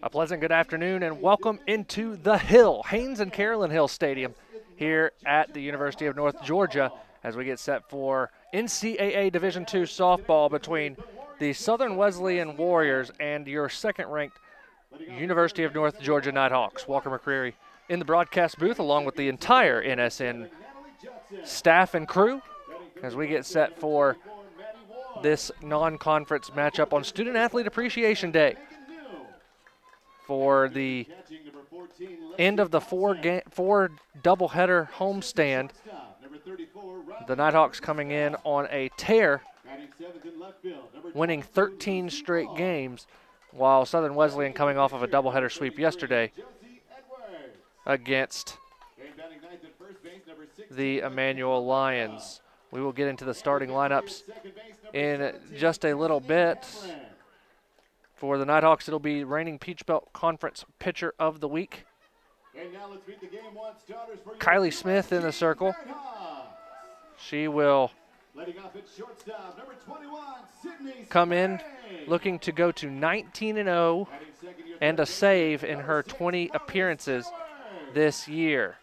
A pleasant good afternoon and welcome into the Hill, Haynes and Carolyn Hill Stadium here at the University of North Georgia as we get set for NCAA Division II softball between the Southern Wesleyan Warriors and your second-ranked University of North Georgia Nighthawks. Walker McCreary in the broadcast booth along with the entire NSN staff and crew as we get set for this non-conference matchup on Student Athlete Appreciation Day. For the end of the four doubleheader homestand, the Nighthawks coming in on a tear, winning 13 straight games, while Southern Wesleyan coming off of a doubleheader sweep yesterday against the Emmanuel Lions. We will get into the starting lineups in just a little bit. For the Nighthawks, it'll be reigning Peach Belt Conference Pitcher of the Week, Kylie Smith in the circle. She will come in looking to go to 19-0 and a save in her 20 appearances this year.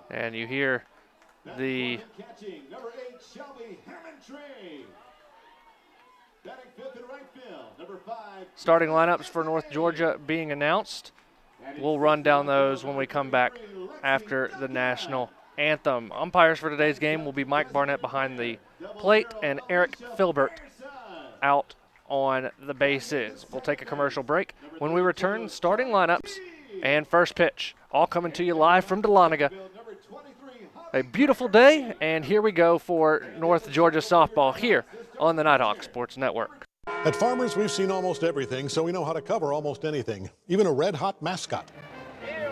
And you hear the starting lineups for North Georgia being announced. We'll run down those when we come back after the national anthem. Umpires for today's game will be Mike Barnett behind the plate and Eric Filbert out on the bases. We'll take a commercial break. When we return, starting lineups and first pitch, all coming to you live from Dahlonega. A beautiful day, and here we go for North Georgia softball here on the Nighthawk Sports Network. At Farmers, we've seen almost everything, so we know how to cover almost anything, even a red-hot mascot. Hey, you're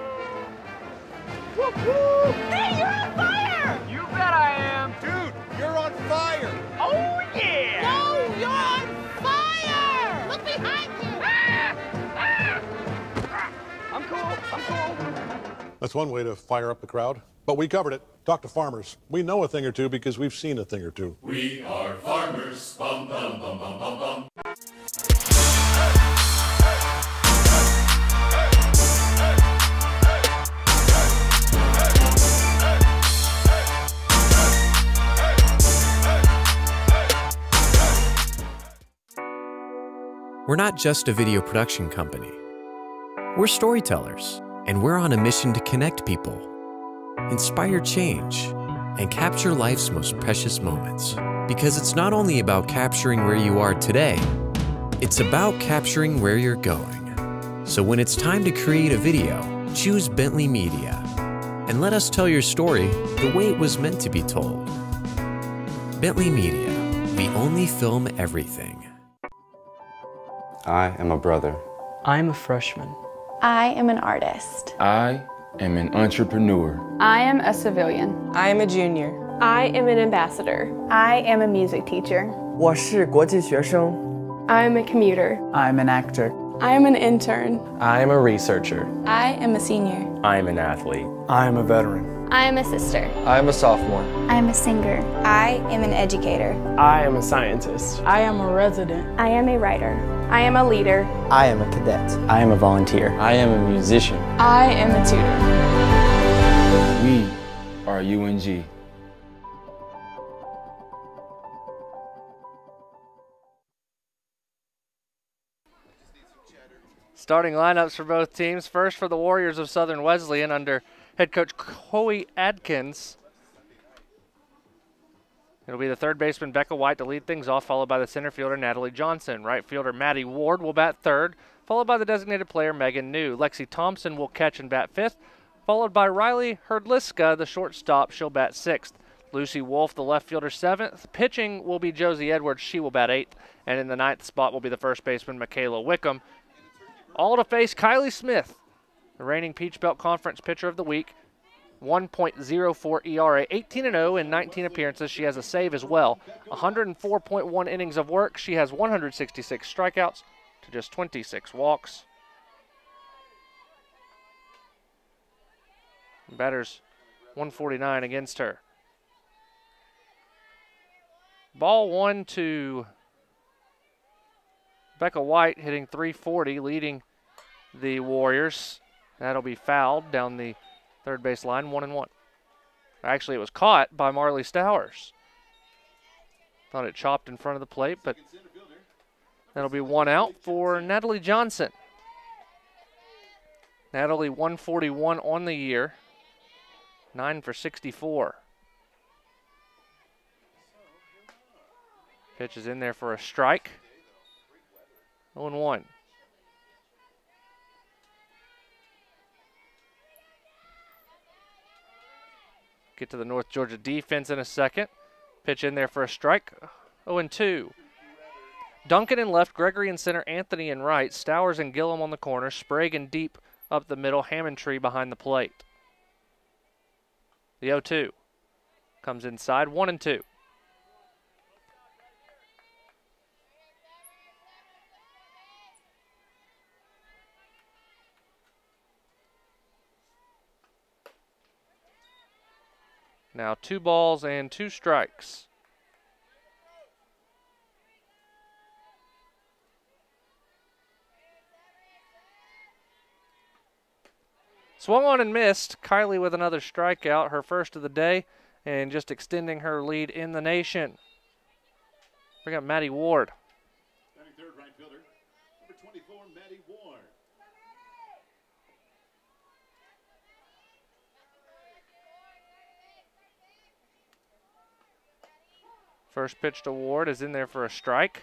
on fire! You bet I am. Dude, you're on fire! Oh, yeah! No, you're on fire! Look behind you! I'm cool. That's one way to fire up the crowd. But we covered it. Talk to Farmers. We know a thing or two because we've seen a thing or two. We are farmers. Bum, bum, bum, bum, bum, bum. We're not just a video production company. We're storytellers, and we're on a mission to connect people, inspire change, and capture life's most precious moments. Because it's not only about capturing where you are today, it's about capturing where you're going. So when it's time to create a video, choose Bentley Media, and let us tell your story the way it was meant to be told. Bentley Media, we only film everything. I am a brother. I'm a freshman. I am an artist. I am an entrepreneur. I am a civilian. I am a junior. I am an ambassador. I am a music teacher. 我是国际学生. I am a commuter. I'm an actor. I am an intern. I am a researcher. I am a senior. I am an athlete. I am a veteran. I am a sister. I am a sophomore. I am a singer. I am an educator. I am a scientist. I am a resident. I am a writer. I am a leader. I am a cadet. I am a volunteer. I am a musician. I am a tutor. We are UNG. Starting lineups for both teams. First for the Warriors of Southern Wesleyan under head coach Coy Adkins. It'll be the third baseman Becca White to lead things off, followed by the center fielder Natalie Johnson. Right fielder Maddie Ward will bat third, followed by the designated player Megan New. Lexi Thompson will catch and bat fifth, followed by Riley Herdliska, the shortstop. She'll bat sixth. Lucy Wolf, the left fielder, seventh. Pitching will be Josie Edwards. She will bat eighth. And in the ninth spot will be the first baseman Michaela Wickham. All to face Kylie Smith, the reigning Peach Belt Conference Pitcher of the Week. 1.04 ERA, 18-0 in 19 appearances. She has a save as well. 104.1 innings of work. She has 166 strikeouts to just 26 walks. Batters 149 against her. Ball one to Becca White hitting .340, leading the Warriors. That'll be fouled down the third base line, 1-1. Actually, it was caught by Marley Stowers. Thought it chopped in front of the plate, but that'll be 1 out for Natalie Johnson. Natalie 141 on the year, 9 for 64. Pitch is in there for a strike. 0-1. Get to the North Georgia defense in a second. Pitch in there for a strike. 0-2. Duncan in left, Gregory in center, Anthony in right, Stowers and Gillum on the corner, Sprague and deep up the middle, Hammondtree behind the plate. The 0-2 comes inside, 1-2. Now 2 balls and 2 strikes. Swung on and missed. Kylie with another strikeout, her first of the day, and just extending her lead in the nation. We got Maddie Ward. Batting third, right fielder, number 24, Maddie Ward. First pitch to Ward is in there for a strike.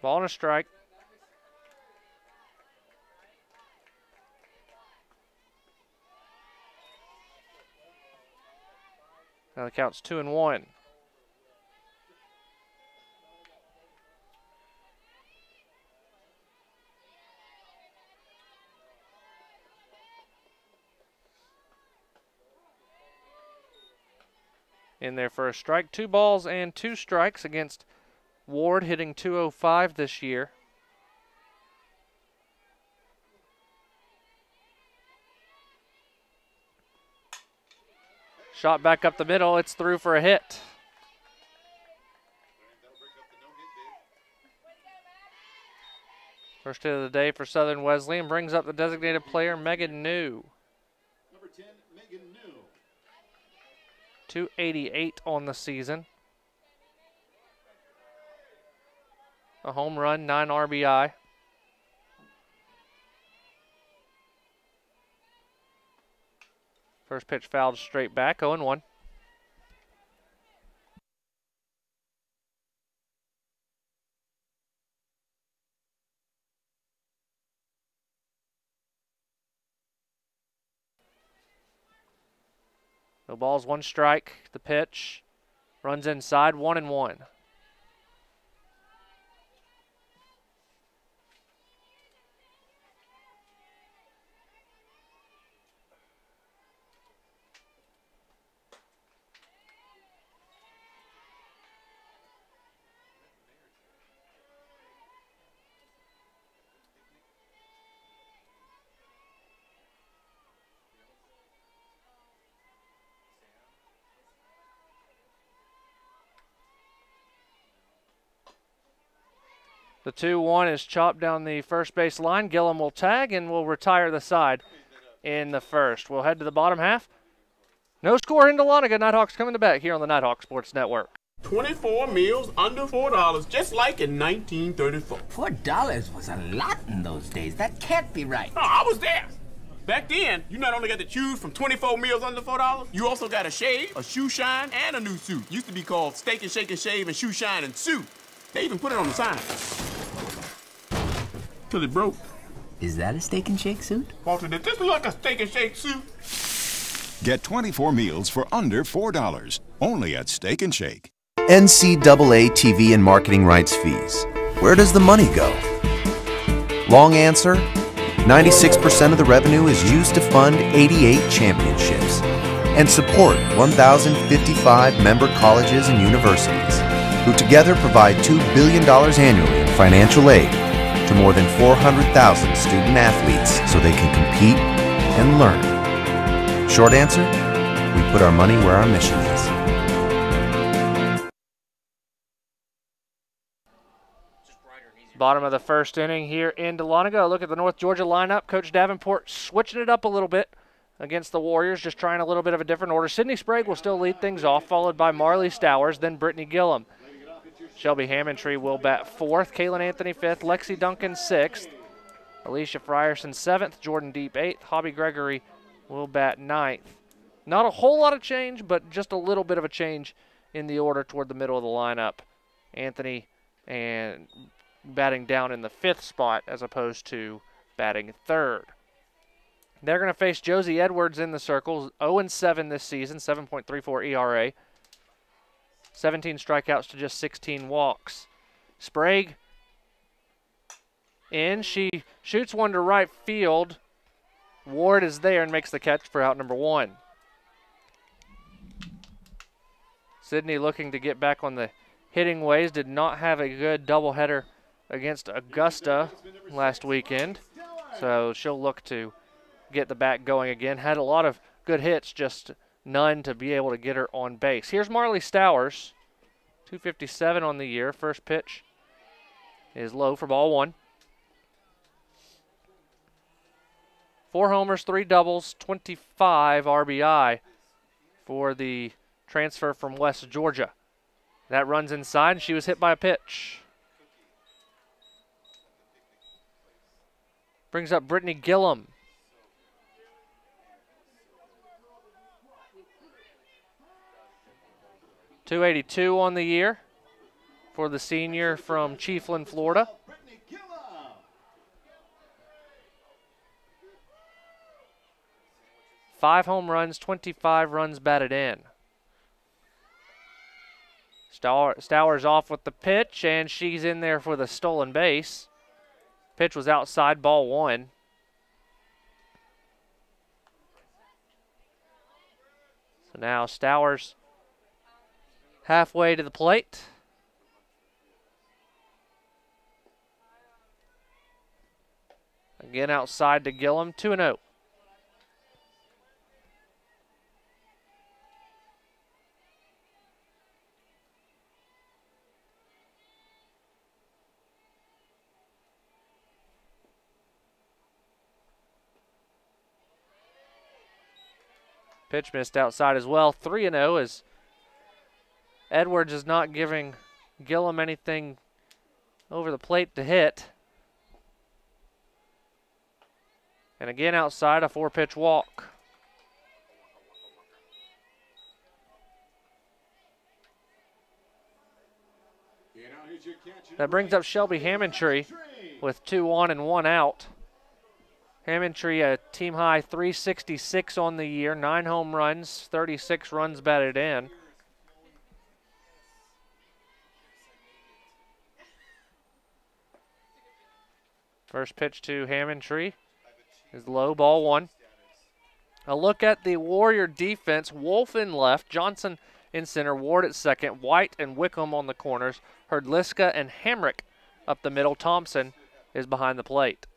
Ball and a strike. Now the count's 2-1. In there for a strike. 2 balls and 2 strikes against Ward, hitting .205 this year. Shot back up the middle. It's through for a hit. First hit of the day for Southern Wesleyan brings up the designated player, Megan New. Number 10, Megan New. 288 on the season. A home run, 9 RBI. First pitch fouled straight back, 0-1. No balls, 1 strike. The pitch runs inside, 1-1. The 2-1 is chopped down the first base line. Gillum will tag and will retire the side in the first. We'll head to the bottom half. No score in Dahlonega. Nighthawks coming to bat here on the Nighthawk Sports Network. 24 meals under $4, just like in 1934. $4 was a lot in those days. That can't be right. Oh, I was there. Back then, you not only got to choose from 24 meals under $4, you also got a shave, a shoe shine, and a new suit. Used to be called Steak and Shake and Shave and Shoe Shine and Suit. They even put it on the sign. Till it broke. Is that a Steak and Shake suit? Walter, did this look like a Steak and Shake suit? Get 24 meals for under $4, only at Steak and Shake. NCAA TV and marketing rights fees. Where does the money go? Long answer, 96% of the revenue is used to fund 88 championships. and support 1,055 member colleges and universities, who together provide $2 billion annually in financial aid to more than 400,000 student athletes so they can compete and learn. Short answer, we put our money where our mission is. Bottom of the first inning here in Dahlonega. Look at the North Georgia lineup. Coach Davenport switching it up a little bit against the Warriors, just trying a little bit of a different order. Sydney Sprague will still lead things off, followed by Marley Stowers, then Brittany Gillum. Shelby Hammondtree will bat fourth. Kaylin Anthony fifth. Lexi Duncan sixth. Alicia Frierson seventh. Jordan Deep eighth. Hobby Gregory will bat ninth. Not a whole lot of change, but just a little bit of a change in the order toward the middle of the lineup. Anthony and batting down in the fifth spot as opposed to batting third. They're going to face Josie Edwards in the circles. 0-7 this season, 7.34 ERA. 17 strikeouts to just 16 walks. Sprague in. She shoots one to right field. Ward is there and makes the catch for out number one. Sydney looking to get back on the hitting ways. Did not have a good doubleheader against Augusta last weekend, so she'll look to get the bat going again. Had a lot of good hits, just none to be able to get her on base. Here's Marley Stowers, 257 on the year. First pitch is low for ball one. 4 homers, 3 doubles, 25 RBI for the transfer from West Georgia. That runs inside, and she was hit by a pitch. Brings up Brittany Gillum. .282 on the year for the senior from Chiefland, Florida. Five home runs, 25 runs batted in. Stowers off with the pitch, and she's in there for the stolen base. Pitch was outside, ball one. So now Stowers halfway to the plate. Again outside to Gillum, 2-0. Pitch missed outside as well. 3-0 as Edwards is not giving Gillum anything over the plate to hit. And again outside, a 4-pitch walk. That brings up Shelby Hammondtree with 2 on and 1 out. Hammondtree, a team high 366 on the year, 9 home runs, 36 runs batted in. First pitch to Hammondtree is low, ball one. A look at the Warrior defense. Wolf in left, Johnson in center, Ward at second, White and Wickham on the corners, Herdliska and Hamrick up the middle. Thompson is behind the plate.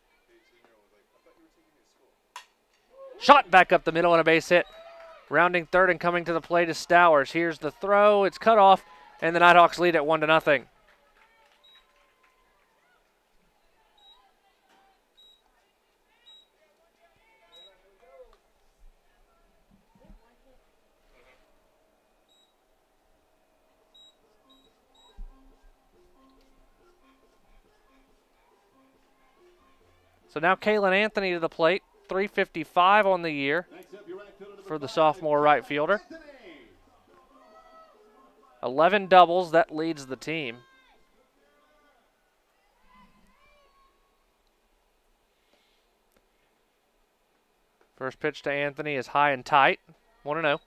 Shot back up the middle and a base hit. Rounding third and coming to the plate is Stowers. Here's the throw. It's cut off, and the Nighthawks lead at 1-0. So now Kaylin Anthony to the plate. 355 on the year for the sophomore right fielder. 11 doubles, that leads the team. First pitch to Anthony is high and tight, 1-0.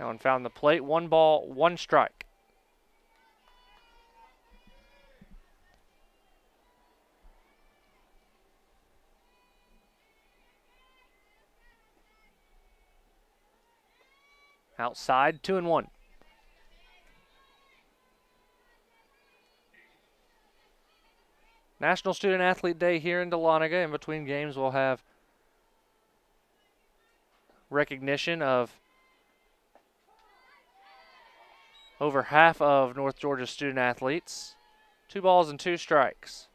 Allen found the plate. 1 ball, 1 strike. Outside, 2-1. National Student Athlete Day here in Dahlonega. In between games, we'll have recognition of over half of North Georgia's student athletes. 2 balls and 2 strikes.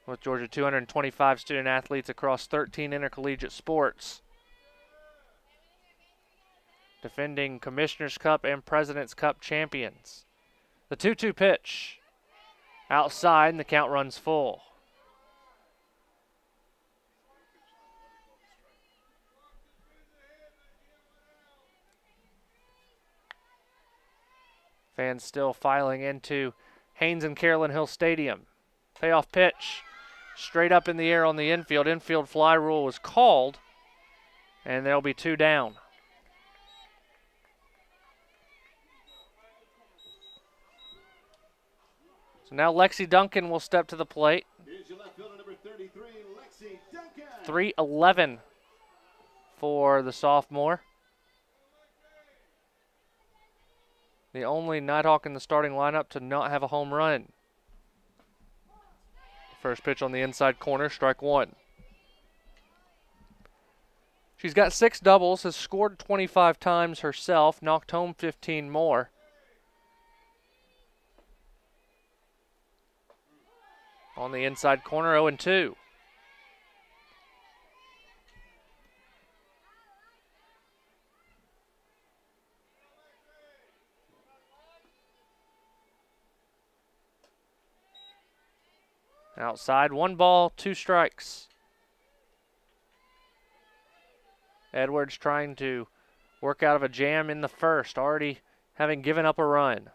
North Georgia, 225 student athletes across 13 intercollegiate sports. Defending Commissioner's Cup and President's Cup champions. The 2-2 pitch. Outside, and the count runs full. Fans still filing into Haynes and Carolyn Hill Stadium. Payoff pitch. Straight up in the air on the infield. Infield fly rule was called, and there'll be 2 down. So now Lexi Duncan will step to the plate. 3-11 for the sophomore. The only Nighthawk in the starting lineup to not have a home run. First pitch on the inside corner, strike 1. She's got 6 doubles, has scored 25 times herself, knocked home 15 more. On the inside corner, 0-2. Outside, 1 ball, 2 strikes. Edwards trying to work out of a jam in the first, already having given up a run.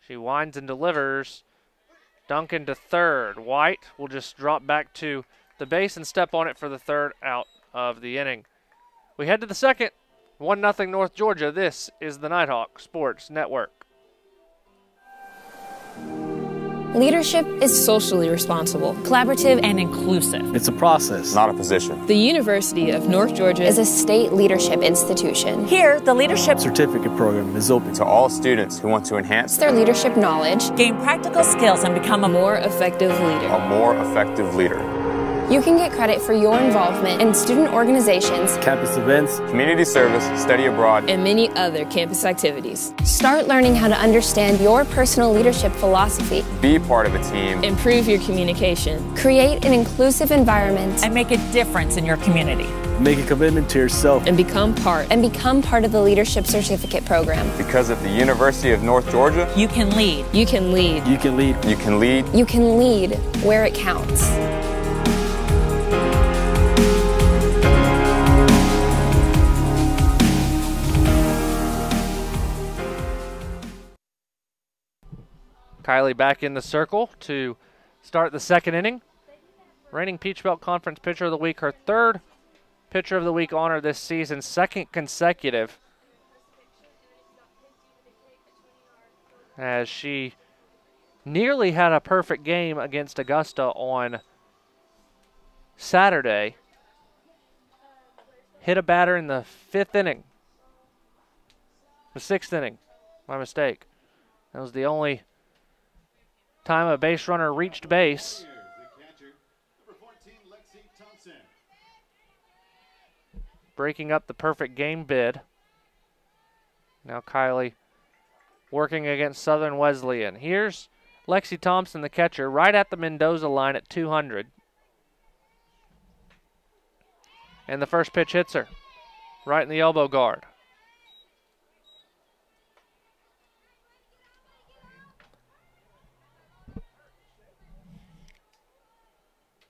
She winds and delivers. Duncan to third. White will just drop back to the base and step on it for the 3rd out of the inning. We head to the 2nd. 1-0 North Georgia. This is the Nighthawk Sports Network. Leadership is socially responsible, collaborative, and inclusive. It's a process, not a position. The University of North Georgia is a state leadership institution. Here, the leadership certificate program is open to all students who want to enhance their leadership knowledge, gain practical skills, and become a more effective leader. A more effective leader. You can get credit for your involvement in student organizations, campus events, community service, study abroad, and many other campus activities. Start learning how to understand your personal leadership philosophy. Be part of a team. Improve your communication. Create an inclusive environment. And make a difference in your community. Make a commitment to yourself. And become part of the Leadership Certificate Program. Because at the University of North Georgia, you can lead. You can lead. You can lead. You can lead. You can lead where it counts. Kylie back in the circle to start the 2nd inning. Reigning Peach Belt Conference Pitcher of the Week, her 3rd Pitcher of the Week honor this season, 2nd consecutive. As she nearly had a perfect game against Augusta on Saturday. Hit a batter in the 5th inning. The 6th inning, my mistake. That was the only time a base runner reached base. Breaking up the perfect game bid. Now Kylie working against Southern Wesleyan. Here's Lexi Thompson, the catcher, right at the Mendoza line at 200. And the first pitch hits her right in the elbow guard.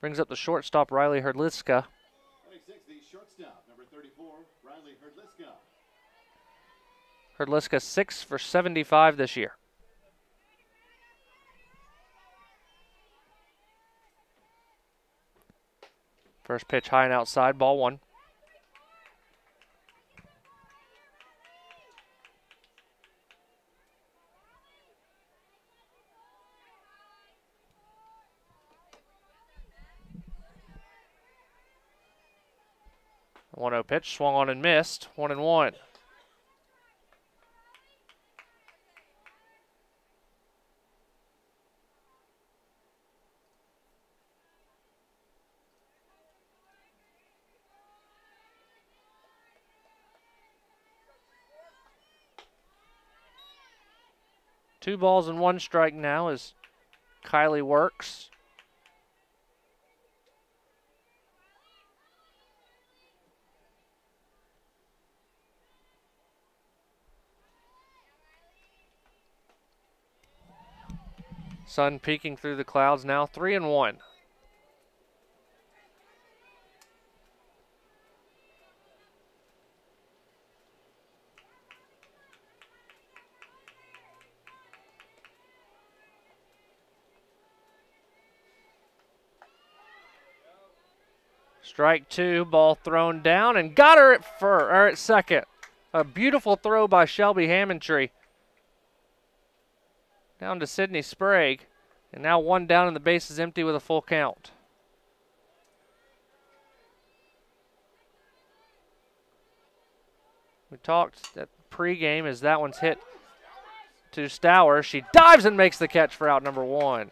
Brings up the shortstop, Riley Herdliska. 26, the shortstop, number 34, Riley Herdliska. Herdliska 6 for 75 this year. First pitch high and outside, ball 1. 1-0 pitch, swung on and missed. 1-1. Two balls and one strike now as Kylie works. Sun peeking through the clouds now, 3-1. Strike two, ball thrown down and got her at second. A beautiful throw by Shelby Hammondtree. Down to Sydney Sprague. And now one down and the base is empty with a full count. We talked at pregame as that one's hit to Stower. She dives and makes the catch for out number one.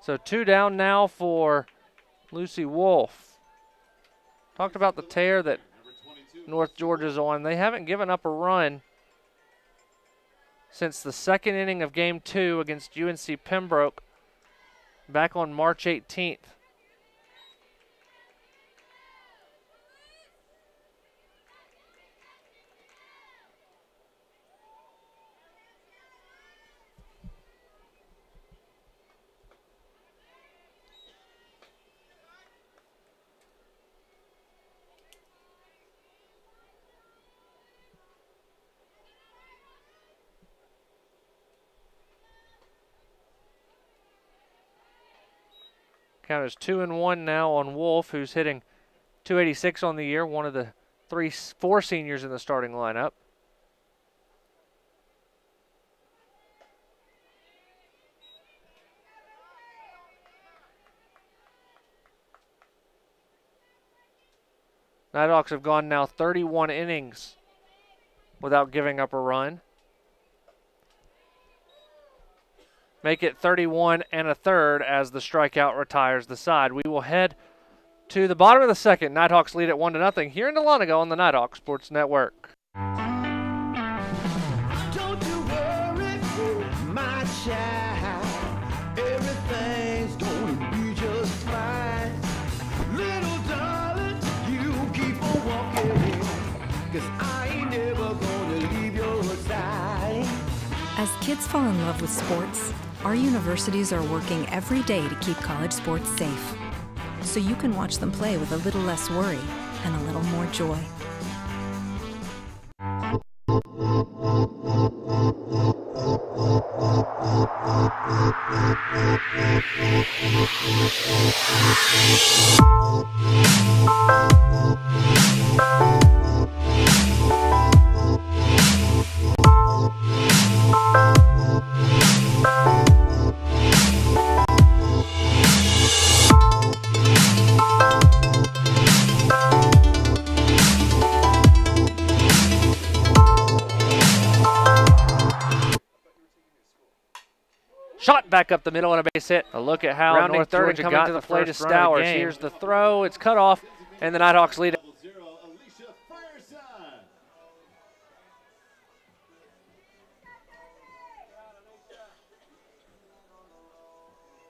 So two down now for Lucy Wolf. Talked about the tear that North Georgia's on. They haven't given up a run since the second inning of Game 2 against UNC Pembroke back on March 18th. Count is 2-1 now on Wolf, who's hitting .286 on the year, one of the four seniors in the starting lineup. Nighthawks have gone now 31 innings without giving up a run. Make it 31 1/3 as the strikeout retires the side. We will head to the bottom of the second. Nighthawks lead at 1-0 here in Dahlonega on the Nighthawk Sports Network. Don't you worry, my child. Everything's gonna be just fine. Little darling, you keep on walking, 'cause I ain't never gonna leave your side. As kids fall in love with sports, our universities are working every day to keep college sports safe, so you can watch them play with a little less worry and a little more joy. Shot back up the middle and a base hit. A look at how North Georgia got to the plate of Stowers. Here's the throw. It's cut off, and the Nighthawks lead it.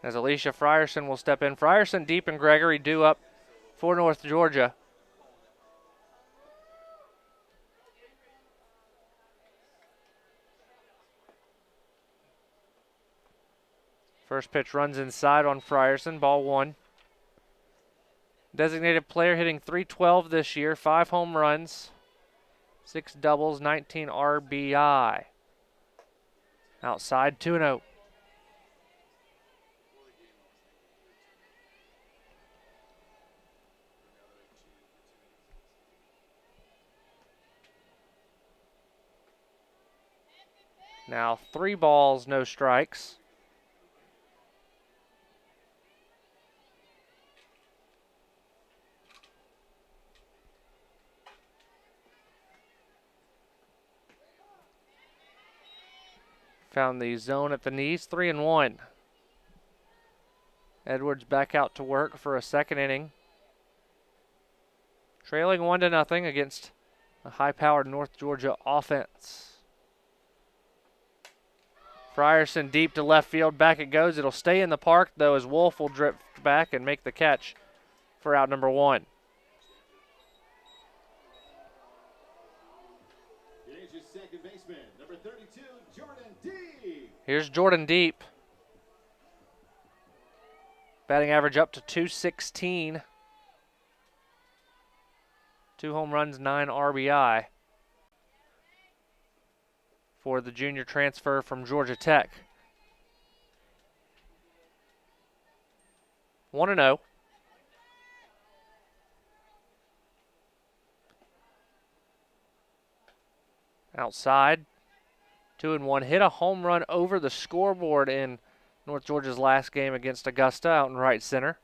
As Alicia Frierson will step in. Frierson, Deep, and Gregory due up for North Georgia. First pitch runs inside on Frierson, ball one. Designated player hitting .312 this year, 5 home runs, 6 doubles, 19 RBI. Outside, 2-0. Now 3 balls, no strikes. Found the zone at the knees, 3-1. Edwards back out to work for a second inning. Trailing 1-0 against a high-powered North Georgia offense. Frierson deep to left field. Back it goes. It'll stay in the park, though, as Wolf will drift back and make the catch for out number 1. Here's your second baseman, number 32, Jordan Deep. Here's Jordan Deep. Batting average up to 216. 2 home runs, 9 RBI for the junior transfer from Georgia Tech. 1-0. Outside, 2-1. Hit a home run over the scoreboard in North Georgia's last game against Augusta out in right center.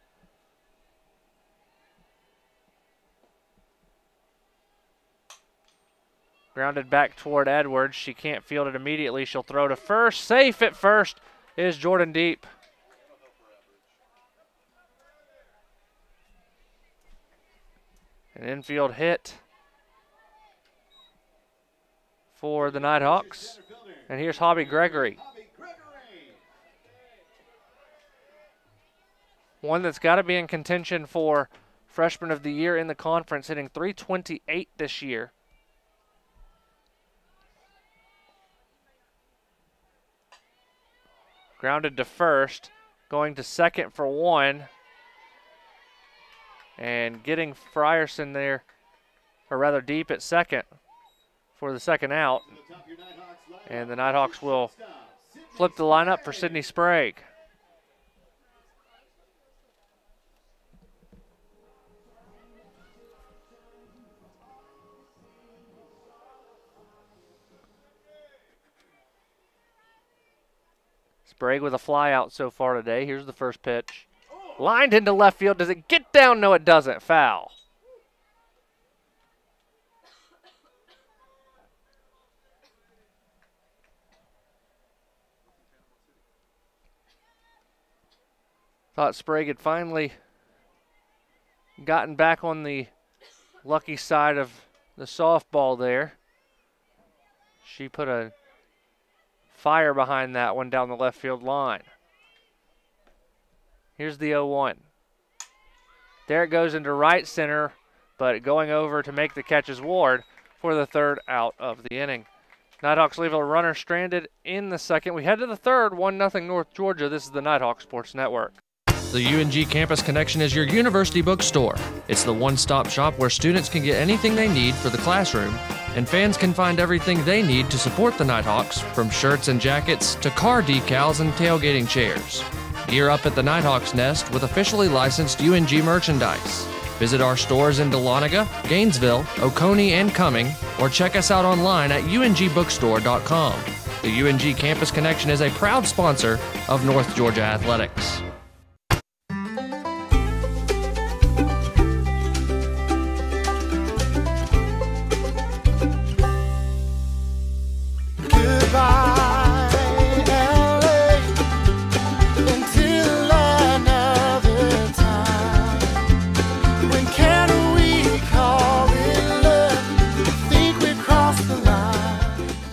Grounded back toward Edwards. She can't field it immediately. She'll throw to first. Safe at first is Jordan Deep. An infield hit for the Nighthawks. And here's Hobby Gregory. One that's got to be in contention for Freshman of the Year in the conference, hitting .328 this year. Grounded to first, going to second for 1. And getting Frierson there, or rather Deep at second for the second out. And the Nighthawks will flip the lineup for Sydney Sprague. Sprague with a fly out so far today. Here's the first pitch. Lined into left field. Does it get down? No, it doesn't. Foul. Thought Sprague had finally gotten back on the lucky side of the softball there. She put a fire behind that one down the left field line. Here's the 0-1. There it goes into right center, but going over to make the catch is Ward for the third out of the inning. Nighthawks leave a runner stranded in the second. We head to the third, 1-0 North Georgia. This is the Nighthawk Sports Network. The UNG Campus Connection is your university bookstore. It's the one-stop shop where students can get anything they need for the classroom, and fans can find everything they need to support the Nighthawks, from shirts and jackets to car decals and tailgating chairs. Gear up at the Nighthawks Nest with officially licensed UNG merchandise. Visit our stores in Dahlonega, Gainesville, Oconee, and Cumming, or check us out online at ungbookstore.com. The UNG Campus Connection is a proud sponsor of North Georgia Athletics.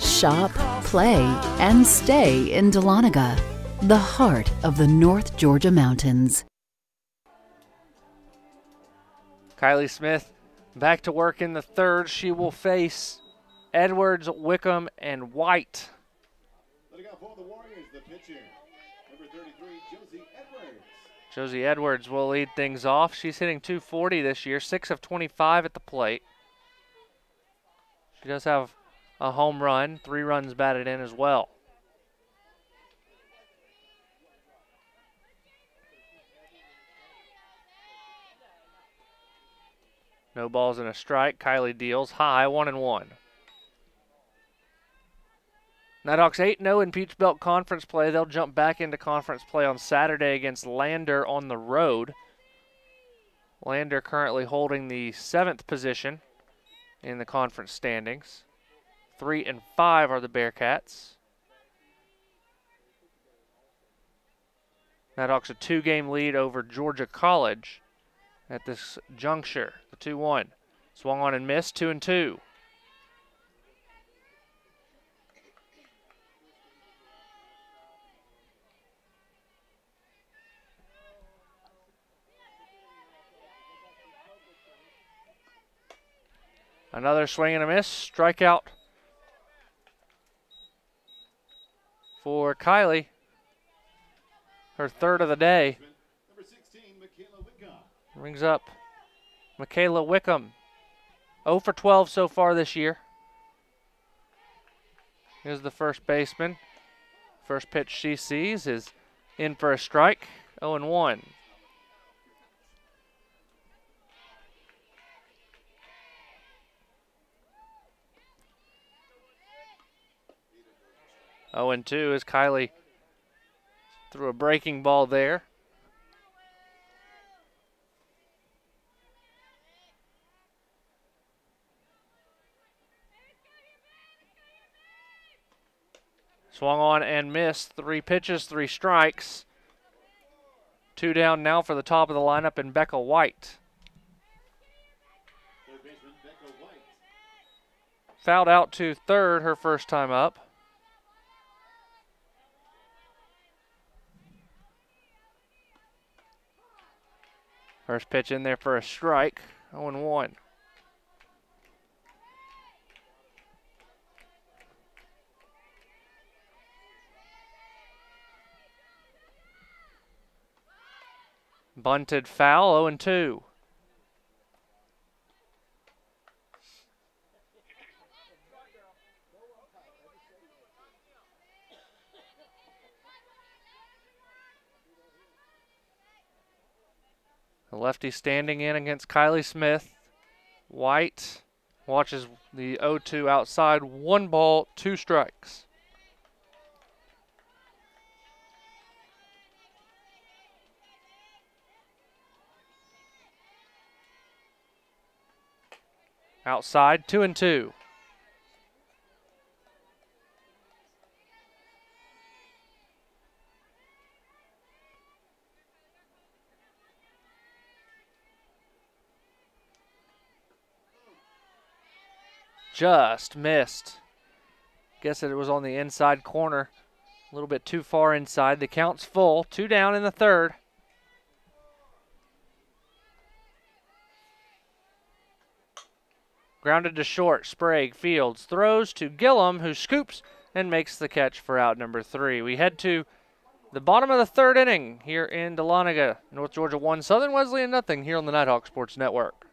Shop, play, and stay in Dahlonega, the heart of the North Georgia mountains. Kylie Smith back to work in the third. She will face Edwards, Wickham, and White. Letting out for the Warriors, the pitcher, number 33, Josie Edwards. Josie Edwards will lead things off. She's hitting .240 this year, 6 of 25 at the plate. She does have a home run, 3 runs batted in as well. No balls and a strike. Kylie deals high, 1-1. Nighthawks 8-0 in Peach Belt Conference play. They'll jump back into conference play on Saturday against Lander on the road. Lander currently holding the 7th position in the conference standings. 3 and 5 are the Bearcats. Nighthawks a 2-game lead over Georgia College at this juncture. The 2-1. Swung on and missed, 2-2. Another swing and a miss. Strikeout for Kylie. Her third of the day. Brings up Michaela Wickham. 0 for 12 so far this year. Here's the first baseman. First pitch she sees is in for a strike. 0-1. Oh, and 2 as Kylie threw a breaking ball there. Swung on and missed. 3 pitches, 3 strikes. 2 down now for the top of the lineup in Becca White. Fouled out to third her first time up. First pitch in there for a strike. 0-1. Bunted foul, 0-2. The lefty standing in against Kylie Smith. White watches the 0-2 outside. 1 ball, 2 strikes. Outside, 2-2. Just missed. Guess that it was on the inside corner. A little bit too far inside. The count's full. 2 down in the third. Grounded to short. Sprague fields. Throws to Gillum, who scoops and makes the catch for out number 3. We head to the bottom of the third inning here in Dahlonega. North Georgia 1, Southern Wesleyan nothing here on the Nighthawk Sports Network.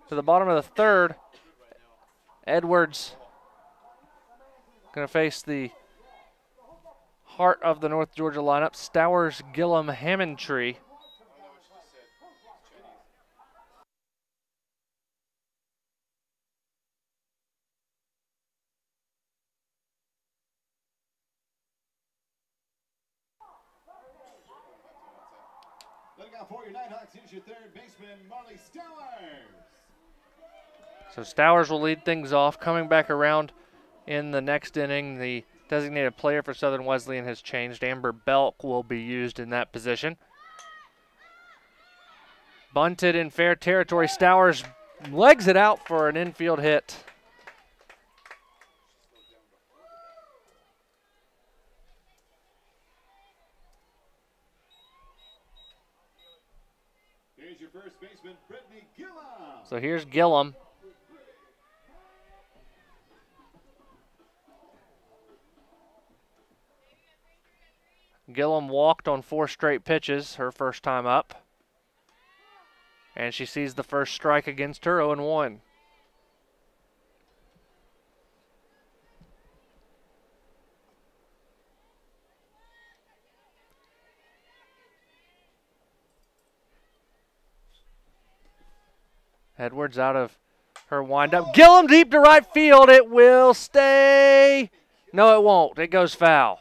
To the bottom of the third, Edwards going to face the heart of the North Georgia lineup, Stowers, Gillum, Hammondtree. Looking out for your Nighthawks, here's your third baseman, Marley Stowers. So Stowers will lead things off. Coming back around in the next inning, the designated player for Southern Wesleyan has changed. Amber Belk will be used in that position. Bunted in fair territory. Stowers legs it out for an infield hit. your first baseman, Brittany Gillum. So here's Gillum. Gillum walked on 4 straight pitches her first time up. And she sees the first strike against her, 0-1. Edwards out of her windup. Gillum deep to right field. It will stay. No, it won't. It goes foul.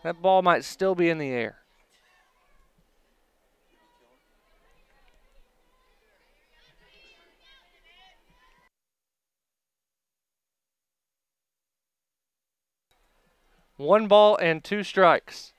That ball might still be in the air. One ball and 2 strikes.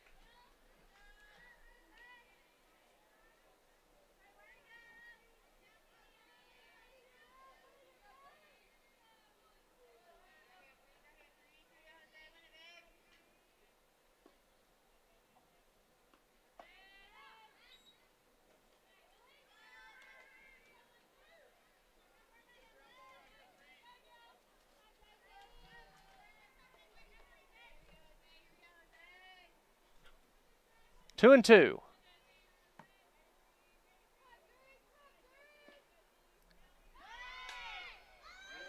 Two and two.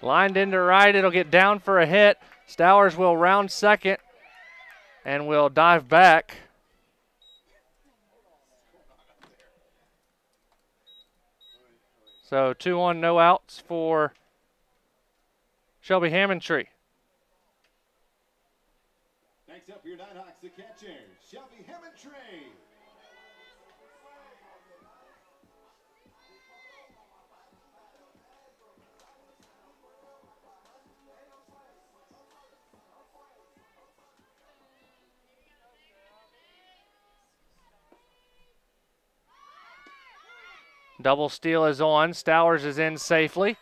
Lined into right. It'll get down for a hit. Stowers will round second and will dive back. So 2-1, no outs for Shelby Hammondtree. Next up, your Nighthawks, the catcher, Shelby Hammondtree. Double steal is on. Stowers is in safely.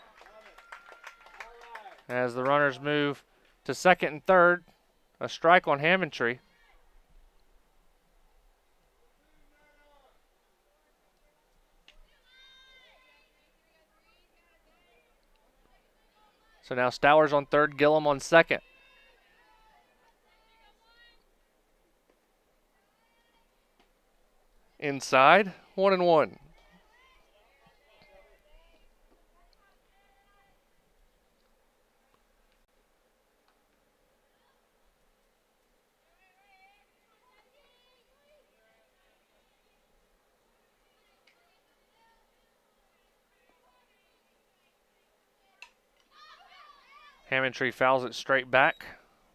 As the runners move to second and third, a strike on Hammondtree. So now Stowers on third, Gillum on second. Inside, 1-1. Hammondtree fouls it straight back.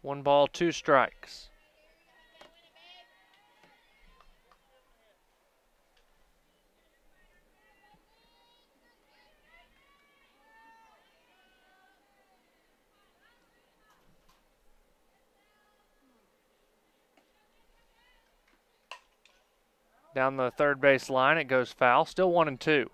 1 ball, 2 strikes. Down the third base line, it goes foul. Still 1-2.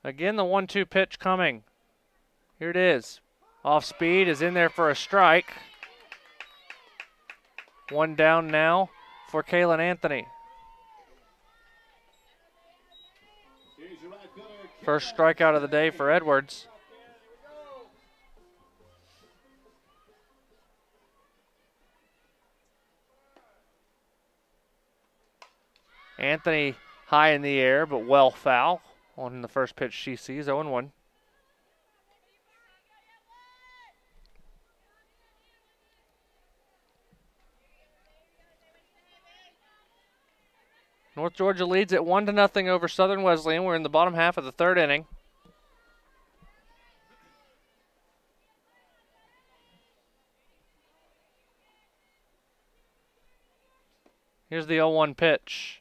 Again, the 1-2 pitch coming. Here it is. Off speed, is in there for a strike. 1 down now for Kaylin Anthony. First strikeout of the day for Edwards. Anthony high in the air, but well foul on the first pitch she sees, 0-1. North Georgia leads at 1-0 over Southern Wesleyan. We're in the bottom half of the third inning. Here's the 0-1 pitch.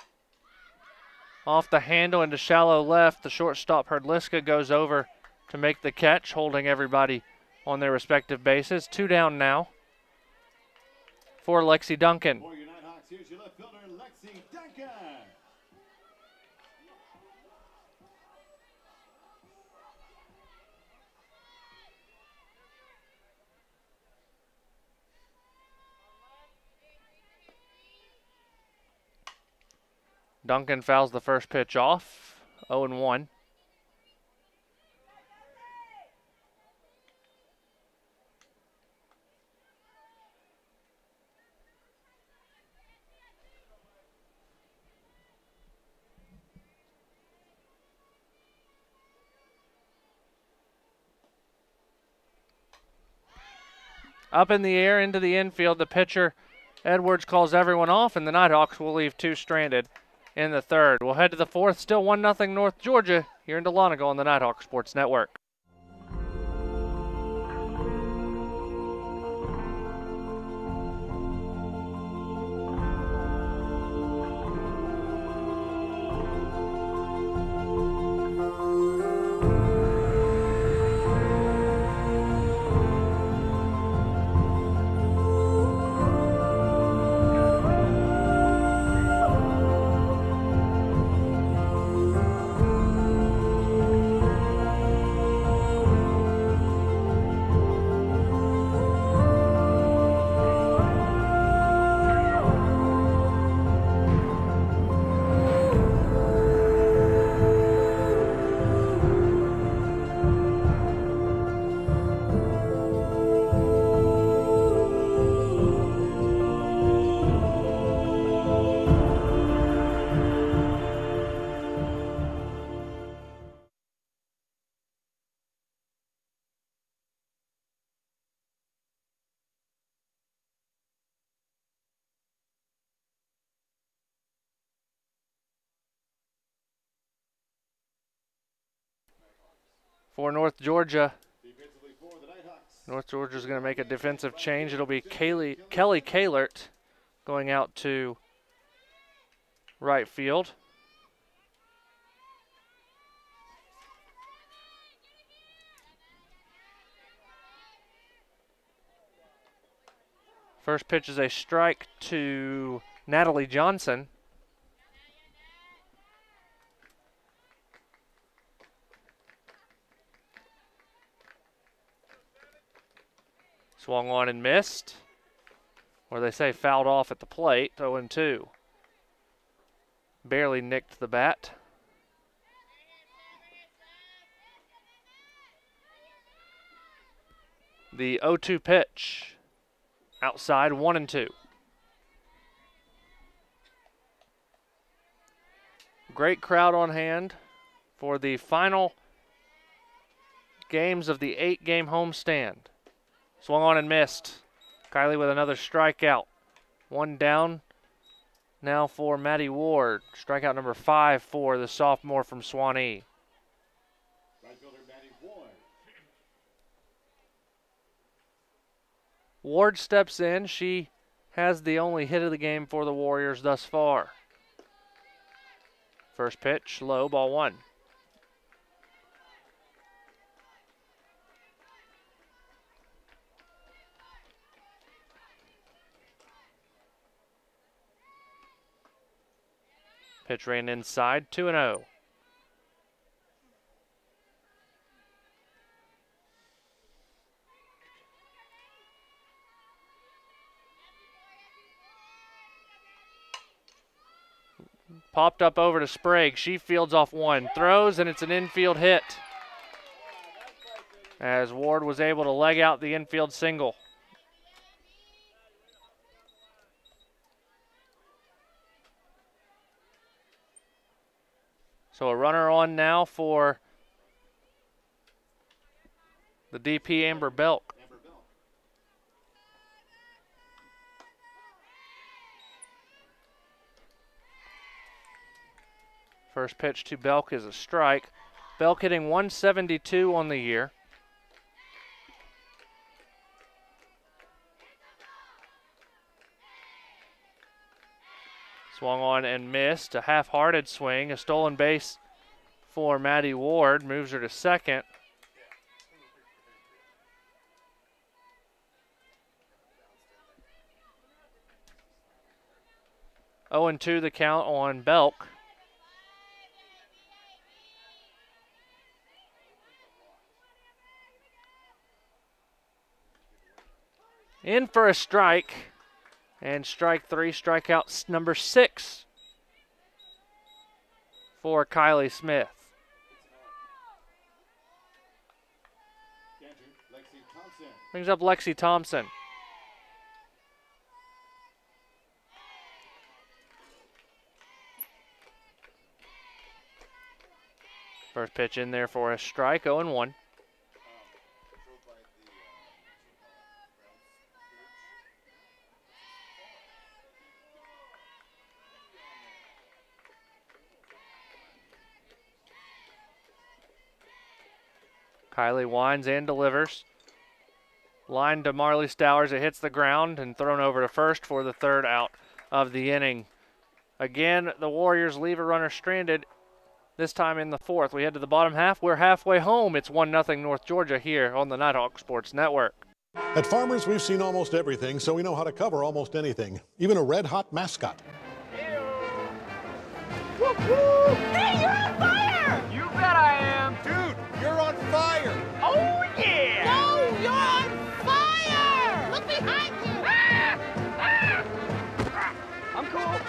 Off the handle into shallow left. The shortstop Herdliska goes over to make the catch, holding everybody on their respective bases. 2 down now for Lexi Duncan. For your Nighthawks, here's your left fielder, Lexi Duncan. Duncan fouls the first pitch off, 0-1. Up in the air into the infield, the pitcher Edwards calls everyone off, and the Nighthawks will leave 2 stranded in the third. We'll head to the fourth, still 1-0 North Georgia here in Dahlonega on the Nighthawk Sports Network. For North Georgia, North Georgia's going to make a defensive change. It'll be Kelly Kahlert going out to right field. First pitch is a strike to Natalie Johnson. Swung on and missed, or they say fouled off at the plate, 0-2. Barely nicked the bat. The 0-2 pitch, outside, 1-2. Great crowd on hand for the final games of the 8-game homestand. Swung on and missed. Kylie with another strikeout. 1 down now for Maddie Ward. Strikeout number 5 for the sophomore from Swanee. Right fielder, Maddie Ward. Ward steps in. She has the only hit of the game for the Warriors thus far. First pitch, low, ball 1. Pitch ran inside, 2-0. Popped up over to Sprague. She fields off 1, throws, and it's an infield hit, as Ward was able to leg out the infield single. So a runner on now for the DP, Amber Belk. First pitch to Belk is a strike. Belk hitting 172 on the year. Swung on and missed. A half-hearted swing. A stolen base for Maddie Ward. Moves her to second. Oh, and 2 the count on Belk. In for a strike. And strike 3, strikeout number 6 for Kylie Smith. Brings up Lexi Thompson. First pitch in there for a strike, 0-1. Kylie winds and delivers. Line to Marley Stowers. It hits the ground and thrown over to first for the 3rd out of the inning. Again, the Warriors leave a runner stranded, this time in the 4th. We head to the bottom half. We're halfway home. It's 1-0 North Georgia here on the Nighthawk Sports Network. At Farmers, we've seen almost everything, so we know how to cover almost anything, even a red-hot mascot. Woo-hoo! Hey, you're on fire! You bet I am! Dude, you're on fire! Oh, yeah! No, you're on fire! Look behind you! I'm cool.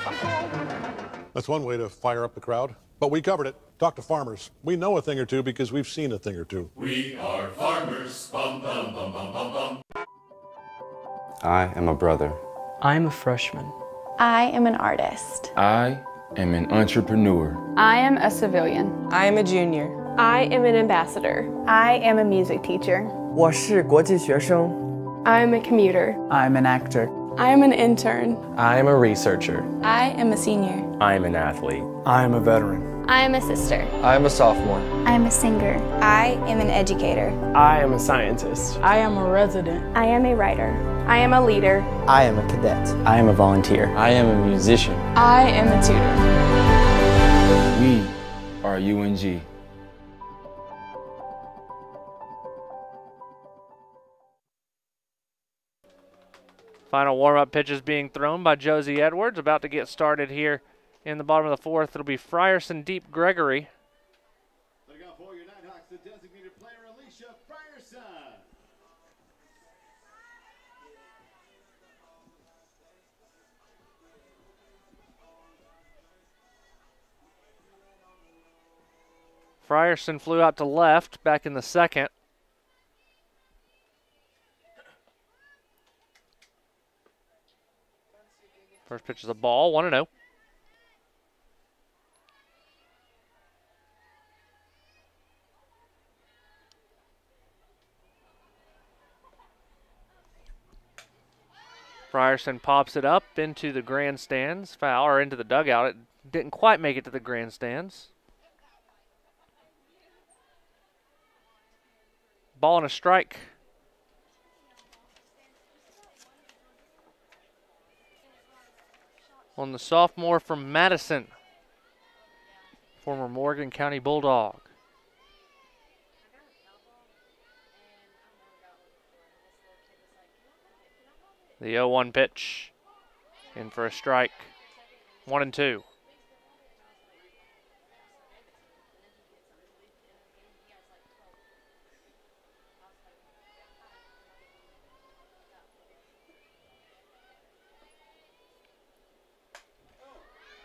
That's one way to fire up the crowd. But we covered it. Talk to farmers. We know a thing or two because we've seen a thing or two. We are farmers. Bum, bum, bum, bum, bum, bum. I am a brother. I'm a freshman. I am an artist. I am an entrepreneur. I am a civilian. I am a junior. I am an ambassador. I am a music teacher. 我是国际学生. I'm a commuter. I'm an actor. I am an intern. I'm a researcher. I am a senior. I'm an athlete. I'm a veteran. I am a sister. I'm a sophomore. I am a singer. I am an educator. I am a scientist. I am a resident. I am a writer. I am a leader. I am a cadet. I am a volunteer. I am a musician. I am a tutor. We are UNG. Final warm-up pitches being thrown by Josie Edwards. About to get started here in the bottom of the 4th. It'll be Frierson Deep Gregory. Look out for your Nighthawks, the designated player, Alicia Frierson. Frierson flew out to left back in the 2nd. First pitch is a ball, 1-0. Frierson pops it up into the grandstands, foul, or into the dugout. It didn't quite make it to the grandstands. Ball and a strike. On the sophomore from Madison, former Morgan County Bulldog. The 0-1 pitch, in for a strike, 1-2.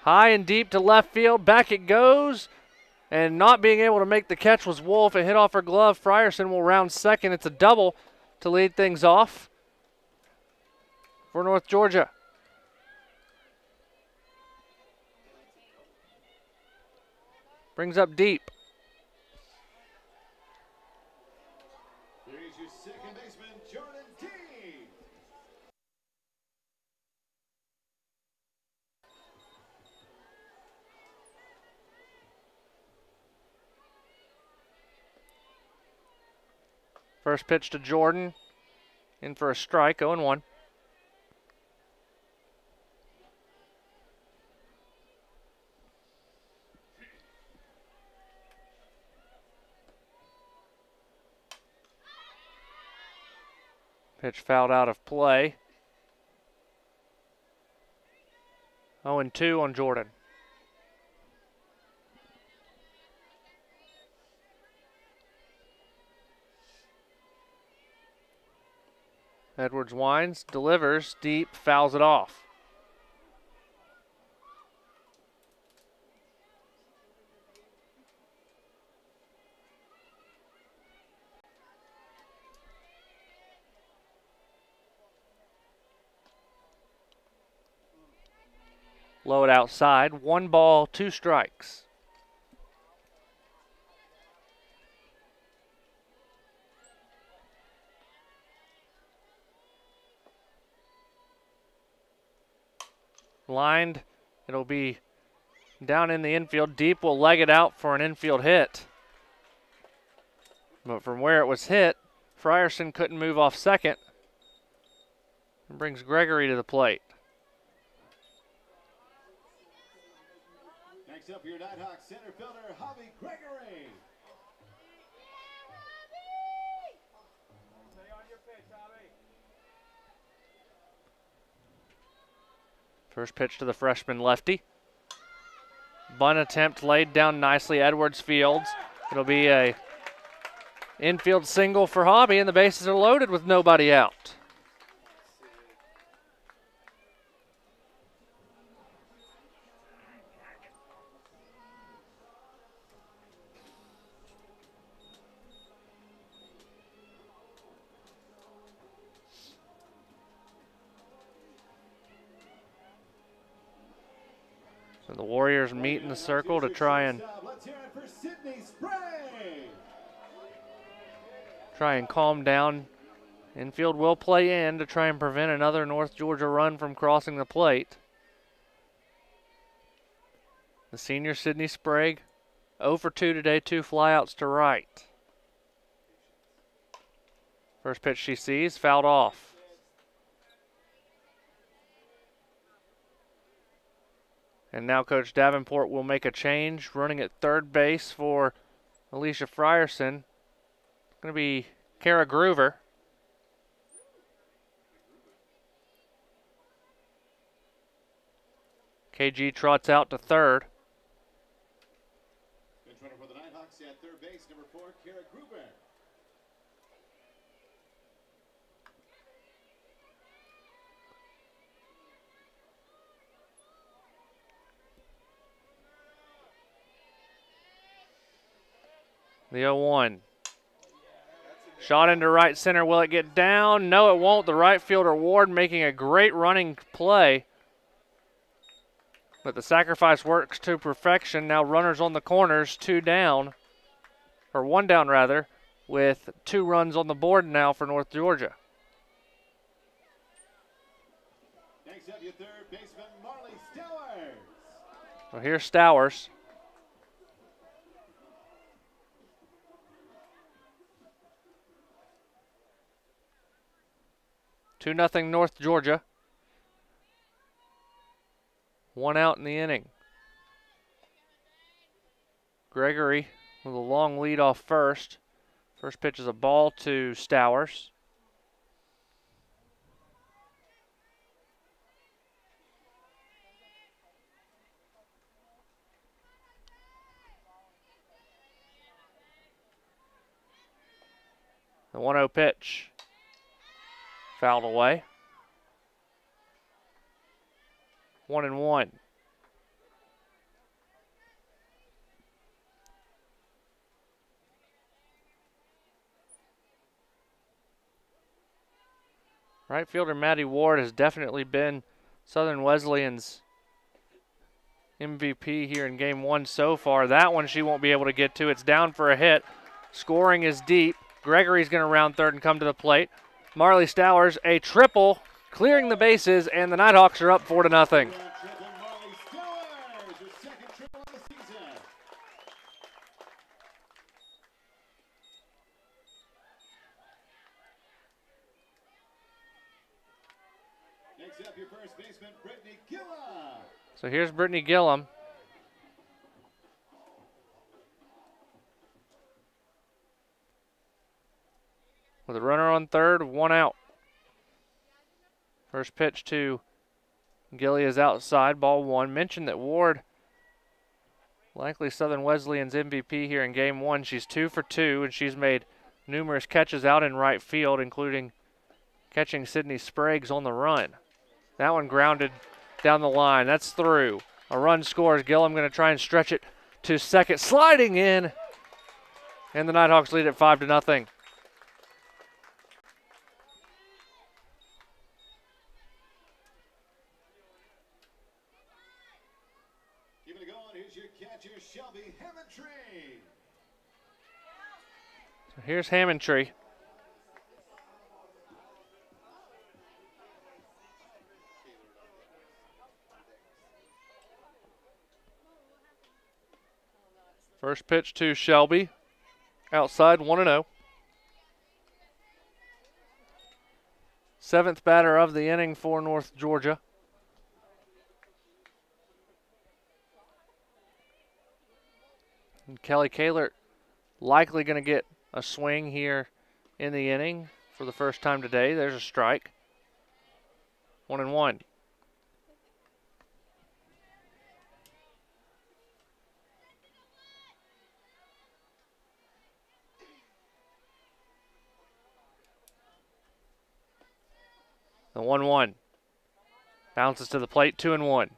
High and deep to left field, back it goes. And not being able to make the catch was Wolf. It hit off her glove. Frierson will round second. It's a double to lead things off for North Georgia. Brings up deep. Here's your second baseman, Jordan T. First pitch to Jordan. In for a strike, 0-1. Pitch fouled out of play. 0-2 on Jordan. Edwards winds, delivers, deep, fouls it off. Low it outside. 1 ball, 2 strikes. Lined. It'll be down in the infield. Deep will leg it out for an infield hit. But from where it was hit, Frierson couldn't move off second. And brings Gregory to the plate. Next up, your Nighthawks center fielder, Javi Gregory. Stay on your pitch, Javi. First pitch to the freshman lefty. Bunt attempt laid down nicely. Edwards fields. It'll be a infield single for Hobby, and the bases are loaded with nobody out. So the Warriors meet in the circle to try and calm down. Infield will play in to try and prevent another North Georgia run from crossing the plate. The senior Sydney Sprague, 0 for 2 today, 2 flyouts to right. First pitch she sees, fouled off. And now Coach Davenport will make a change, running at third base for Alicia Frierson. It's going to be Kara Groover. KG trots out to third. Bench runner for the Nighthawks at third base, number 4, Kara Gruber. The 0-1. Shot into right center. Will it get down? No, it won't. The right fielder Ward making a great running play. But the sacrifice works to perfection. Now runners on the corners, 2 down. Or 1 down, rather, with 2 runs on the board now for North Georgia. Next up, your third baseman, Marley Stowers. So here's Stowers. Two nothing North Georgia. 1 out in the inning. Gregory with a long lead off first. First pitch is a ball to Stowers. The 1-0 pitch. Fouled away. 1-1. Right fielder Maddie Ward has definitely been Southern Wesleyan's MVP here in game 1 so far. That one she won't be able to get to. It's down for a hit. Scoring is deep. Gregory's going to round third and come to the plate. Marley Stowers, a triple, clearing the bases, and the Nighthawks are up 4-0. Next up, your first baseman, Brittany Gillum. So here's Brittany Gillum. With a runner on third, 1 out. First pitch to Gilly is outside, ball one. Mentioned that Ward, likely Southern Wesleyan's MVP here in game one. She's 2 for 2, and she's made numerous catches out in right field, including catching Sydney Sprague's on the run. That one grounded down the line. That's through. A run scores. Gillum going to try and stretch it to second. Sliding in. And the Nighthawks lead at 5-0. Keeping it going, here's your catcher, Shelby Hammondtree. So here's Hammondtree. First pitch to Shelby. Outside, 1-0. Seventh batter of the inning for North Georgia. And Kelly Kaler likely going to get a swing here in the inning for the first time today. There's a strike. 1-1. The 1-1. Bounces to the plate, 2-1.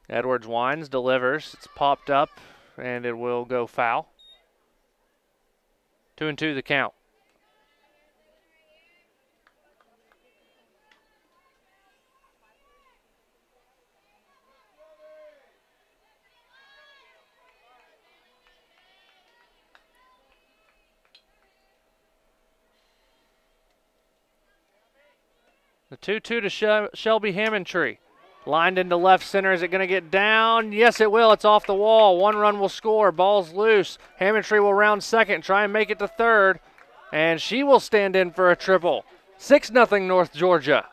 Edwards winds, delivers. It's popped up, and it will go foul. 2-2 the count. The 2-2 to Shelby Hammondtree. Lined into left center. Is it going to get down? Yes, it will. It's off the wall. One run will score. Ball's loose. Hammondtree will round second, try and make it to third. And she will stand in for a triple. 6-0 North Georgia.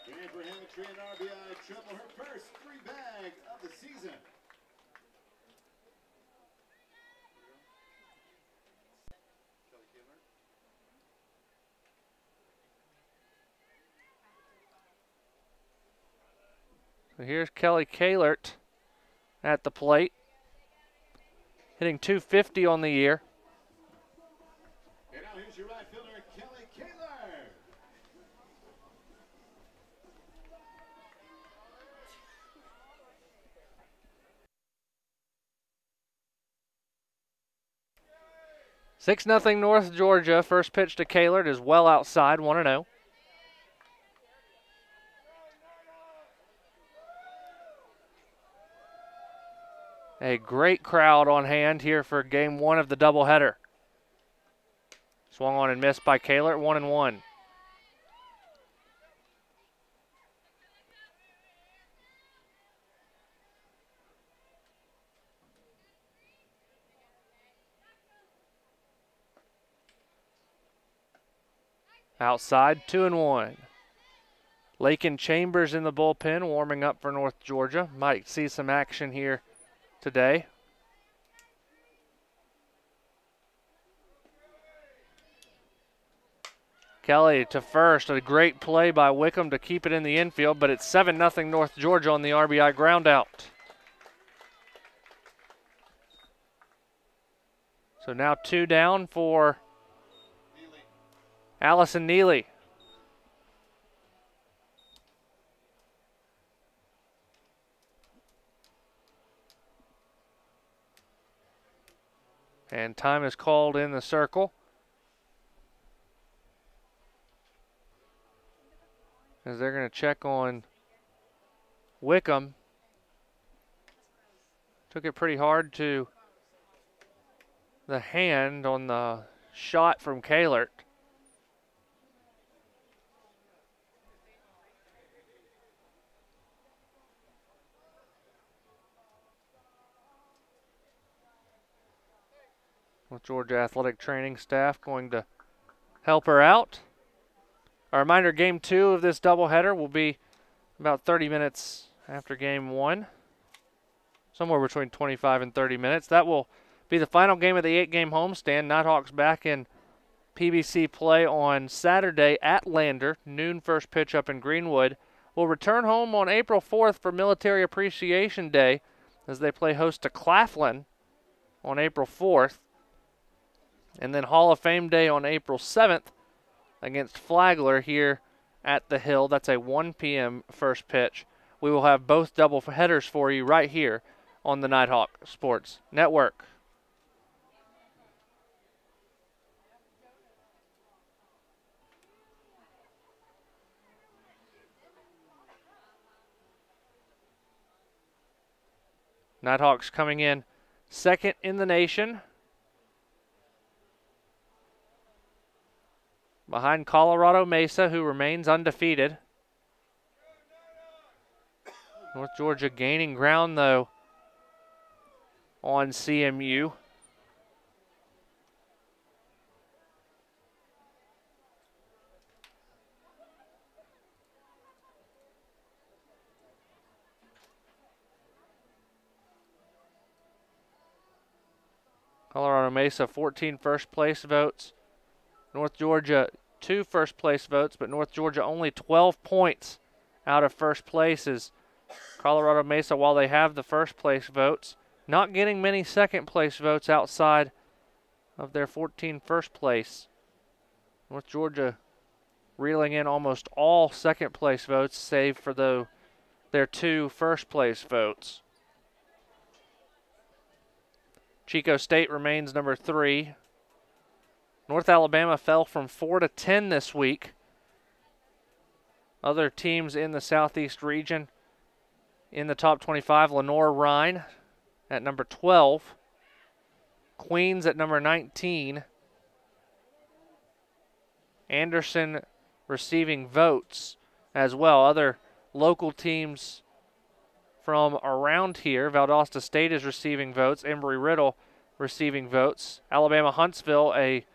And for Hammondtree, an RBI triple, her first 3-bag of the season. So here's Kelly Kahlert at the plate, hitting .250 on the year. And now here's your right fielder, Kelly Kaler. Six 0 North Georgia. First pitch to Kahlert is well outside, 1-0. A great crowd on hand here for game one of the doubleheader. Swung on and missed by Kahlert, 1-1. Outside, 2-1. Lakin Chambers in the bullpen, warming up for North Georgia. Might see some action here today. Kelly to first. A great play by Wickham to keep it in the infield, but it's 7-0 North Georgia on the RBI ground out. So now 2 down for Allison Neely. And time is called in the circle. As they're going to check on Wickham. Took it pretty hard to the hand on the shot from Kahlert. With Georgia athletic training staff going to help her out. A reminder, Game 2 of this doubleheader will be about 30 minutes after Game 1. Somewhere between 25 and 30 minutes. That will be the final game of the 8-game homestand. Nighthawks back in PBC play on Saturday at Lander. Noon first pitch up in Greenwood. Will return home on April 4th for Military Appreciation Day as they play host to Claflin on April 4th. And then Hall of Fame Day on April 7th against Flagler here at the Hill. That's a 1 p.m. first pitch. We will have both double headers for you right here on the Nighthawk Sports Network. Nighthawks coming in second in the nation, behind Colorado Mesa, who remains undefeated. North Georgia gaining ground, though, on CMU. Colorado Mesa, 14 first place votes. North Georgia, 2 first place votes, but North Georgia only 12 points out of first place as Colorado Mesa, while they have the first place votes, not getting many second place votes outside of their 14 first place. North Georgia reeling in almost all second place votes, save for their 2 first place votes. Chico State remains number 3. North Alabama fell from 4 to 10 this week. Other teams in the Southeast region in the top 25, Lenore Rhine at number 12. Queens at number 19. Anderson receiving votes as well. Other local teams from around here, Valdosta State is receiving votes. Embry-Riddle receiving votes. Alabama Huntsville, a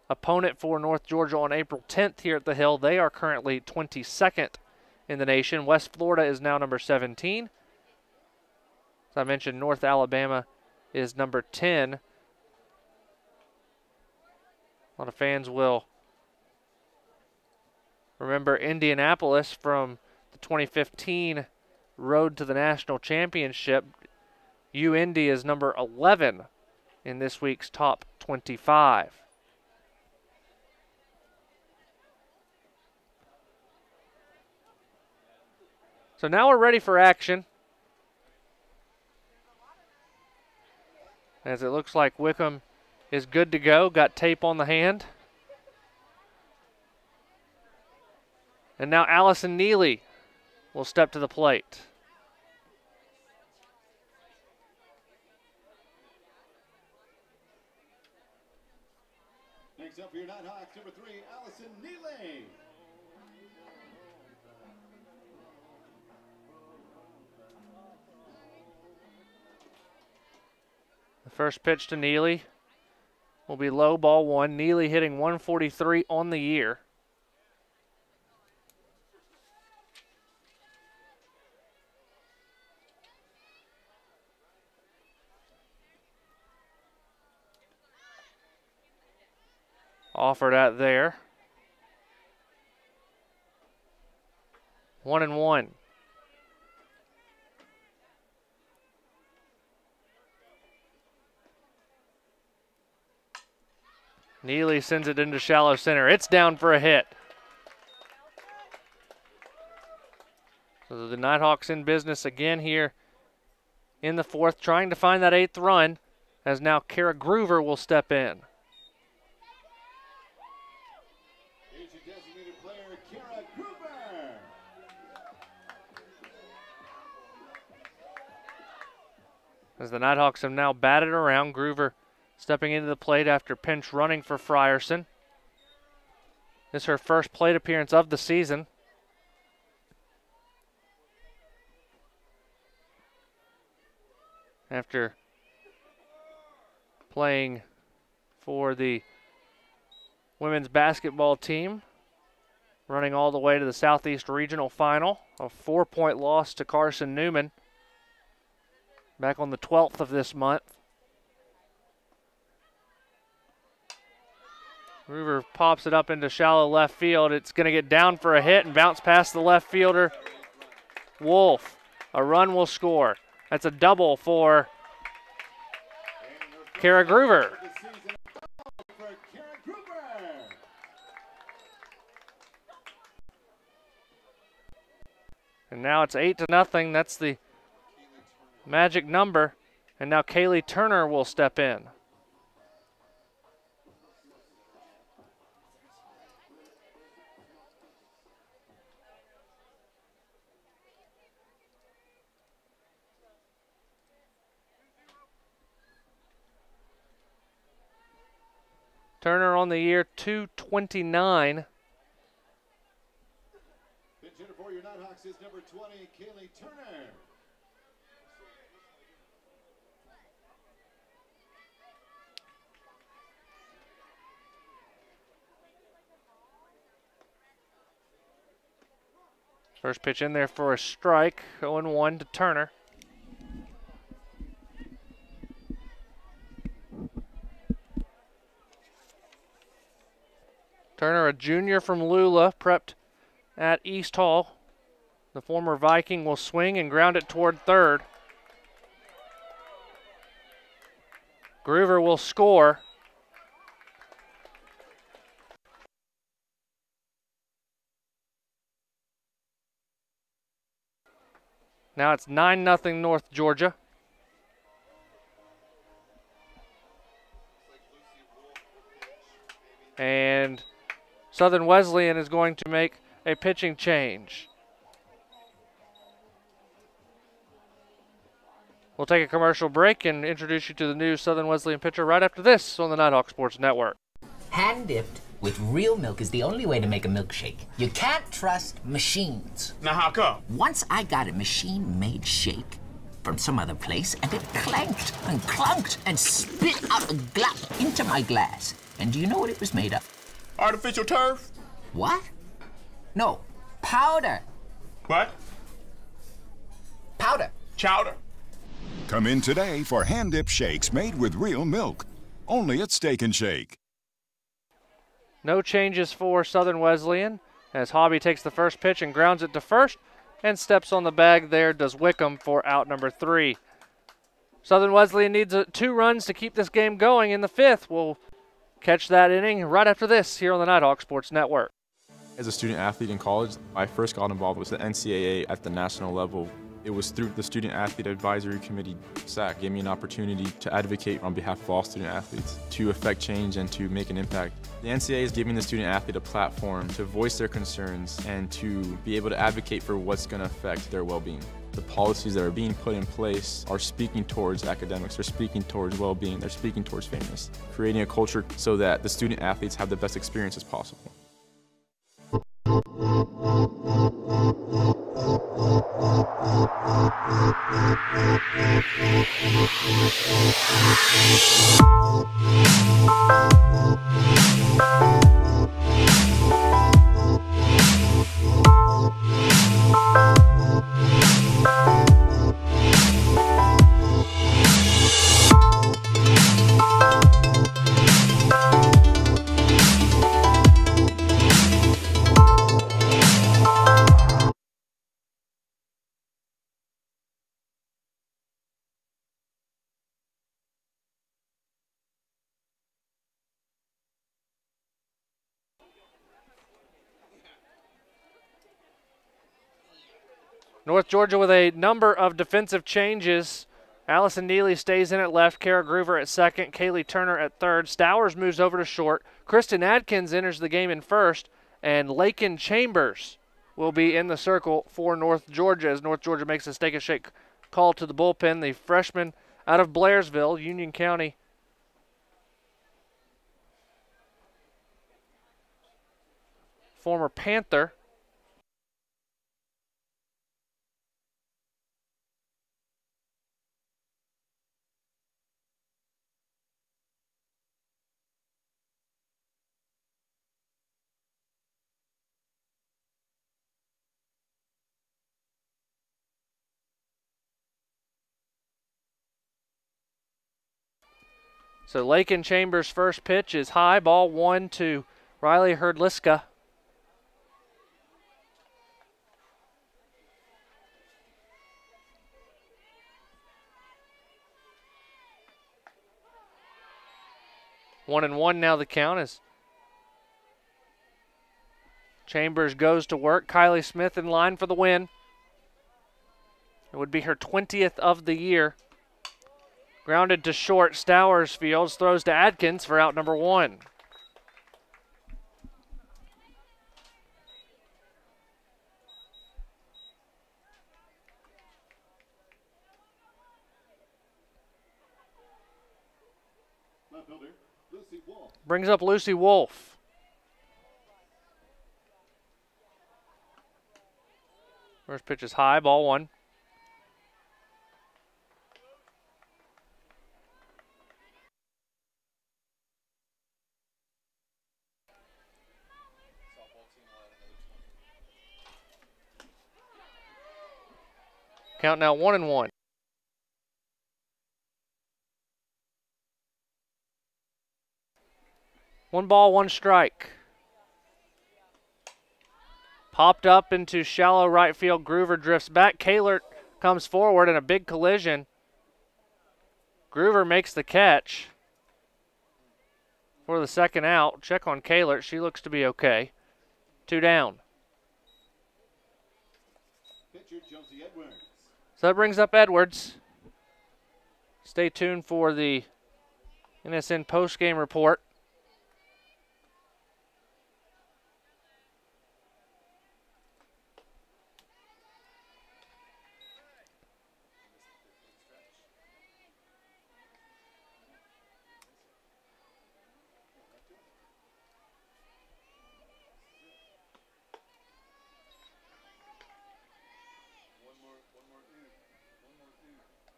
opponent for North Georgia on April 10th here at the Hill. They are currently 22nd in the nation. West Florida is now number 17. As I mentioned, North Alabama is number 10. A lot of fans will remember Indianapolis from the 2015 Road to the National Championship. UIndy is number 11 in this week's top 25. So now we're ready for action, as it looks like Wickham is good to go. Got tape on the hand. And now Allison Neely will step to the plate. Next up for your Nighthawks, number 3, Allison Neely. The first pitch to Neely will be low, ball 1. Neely hitting 143 on the year. Offered at there. 1-1. Neely sends it into shallow center. It's down for a hit. So the Nighthawks in business again here in the 4th, trying to find that 8th run, as now Kara Groover will step in. Here's your designated player, Kara Groover. As the Nighthawks have now batted around, Groover stepping into the plate after pinch running for Frierson. This is her first plate appearance of the season. After playing for the women's basketball team running all the way to the Southeast Regional Final. A 4-point loss to Carson Newman back on the 12th of this month. Groover pops it up into shallow left field. It's going to get down for a hit and bounce past the left fielder, Wolf. A run will score. That's a double for Kara Groover. And now it's 8-0. That's the magic number. And now Kaylee Turner will step in. Turner on the year 229. Pitch hitter for your Nighthawks is number 20, Kaylee Turner. First pitch in there for a strike. 0-1 to Turner. Turner, a junior from Lula, prepped at East Hall. The former Viking will swing and ground it toward third. Groover will score. Now it's 9-0 North Georgia. And Southern Wesleyan is going to make a pitching change. We'll take a commercial break and introduce you to the new Southern Wesleyan pitcher right after this on the Nighthawk Sports Network. Hand-dipped with real milk is the only way to make a milkshake. You can't trust machines. Now how come? Once I got a machine-made shake from some other place, and it clanked and clunked and spit out a glop into my glass. And do you know what it was made of? Artificial turf? What? No, powder. What? Powder. Chowder. Come in today for hand-dip shakes made with real milk. Only at Steak and Shake. No changes for Southern Wesleyan as Hobby takes the first pitch and grounds it to first and steps on the bag there does Wickham for out number 3. Southern Wesleyan needs 2 runs to keep this game going in the 5th. We'll catch that inning right after this here on the Nighthawk Sports Network. As a student athlete in college, I first got involved with the NCAA at the national level. It was through the Student Athlete Advisory Committee, SAC, gave me an opportunity to advocate on behalf of all student athletes, to affect change and to make an impact. The NCAA is giving the student athlete a platform to voice their concerns and to be able to advocate for what's going to affect their well-being. The policies that are being put in place are speaking towards academics, they're speaking towards well-being, they're speaking towards fairness, creating a culture so that the student athletes have the best experience as possible. North Georgia with a number of defensive changes. Allison Neely stays in at left, Kara Groover at second, Kaylee Turner at third. Stowers moves over to short. Kristen Adkins enters the game in first, and Lakin Chambers will be in the circle for North Georgia as North Georgia makes a Steak and Shake call to the bullpen. The freshman out of Blairsville, Union County. Former Panther. So Lakin Chambers' first pitch is high, ball 1 to Riley Herdliska. One and one now the count is Chambers goes to work. Kylie Smith in line for the win. It would be her 20th of the year. Grounded to short, Stowers fields, throws to Adkins for out number 1. Brings up Lucy Wolf. First pitch is high, ball 1. Count now 1-1. One ball, one strike. Popped up into shallow right field. Groover drifts back. Kahlert comes forward in a big collision. Groover makes the catch for the second out. Check on Kahlert. She looks to be okay. 2 down. So that brings up Edwards. Stay tuned for the NSN postgame report.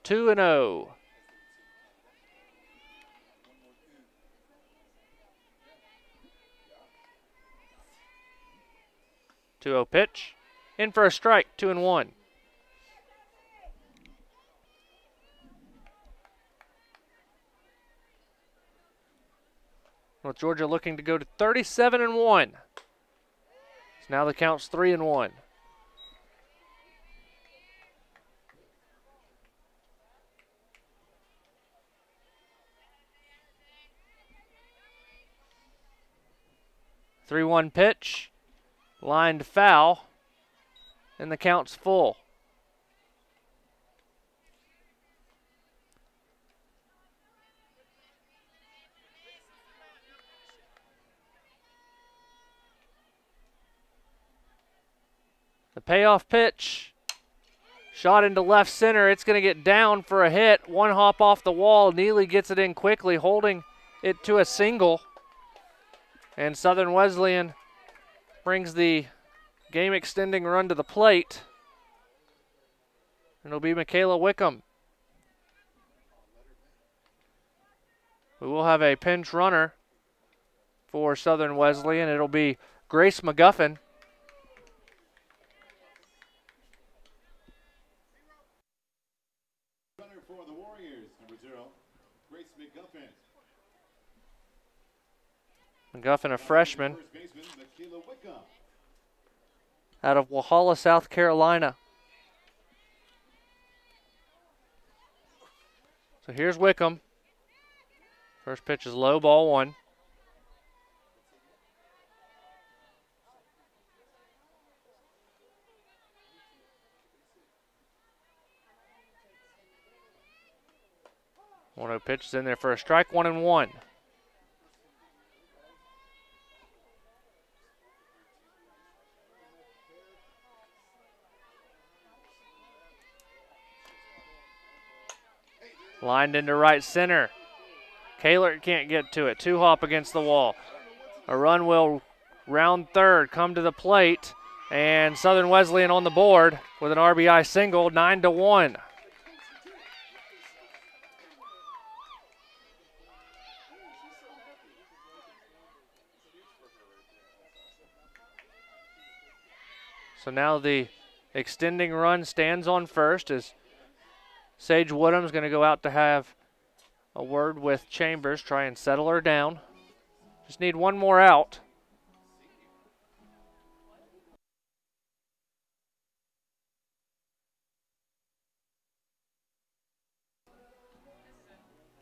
Two and 0. Two-0 pitch. In for a strike, 2-1. North Georgia looking to go to 37-1. So now the count's 3-1. Three-one pitch, lined foul, and the count's full. The payoff pitch, shot into left center. It's going to get down for a hit. One hop off the wall. Neely gets it in quickly, holding it to a single. And Southern Wesleyan brings the game-extending run to the plate. And it'll be Michaela Wickham. We will have a pinch runner for Southern Wesleyan. It'll be Grace McGuffin. Runner for the Warriors, number 0, Grace McGuffin. McGuffin, a freshman out of Walhalla, South Carolina. So here's Wickham. First pitch is low, ball 1. One-0 pitch is in there for a strike, 1-1. Lined into right center. Kahlert can't get to it. Two hop against the wall. A run will round third, come to the plate, and Southern Wesleyan on the board with an RBI single, 9-1. So now the extending run stands on first as Sage Woodham's going to go out to have a word with Chambers, try and settle her down. Just need one more out.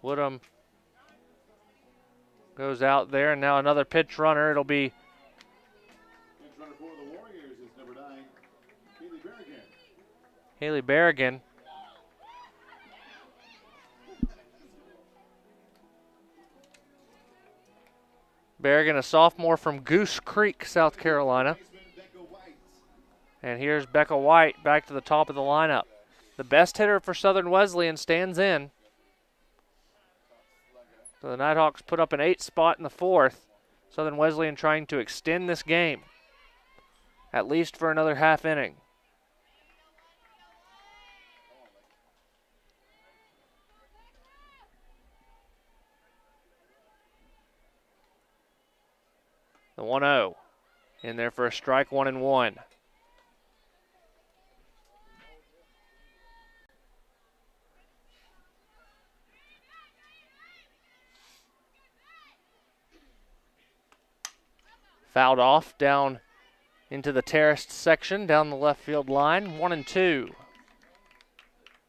Woodham goes out there, and now another pitch runner. It'll be Pitch runner for the Warriors is number 9, Haley Berrigan. Haley Berrigan. Berrigan, a sophomore from Goose Creek, South Carolina. And here's Becca White back to the top of the lineup. The best hitter for Southern Wesleyan stands in. So the Nighthawks put up an 8 spot in the 4th. Southern Wesleyan trying to extend this game, at least for another half inning. The 1-0 in there for a strike, 1-1. Fouled off down into the terraced section, down the left field line, 1-2.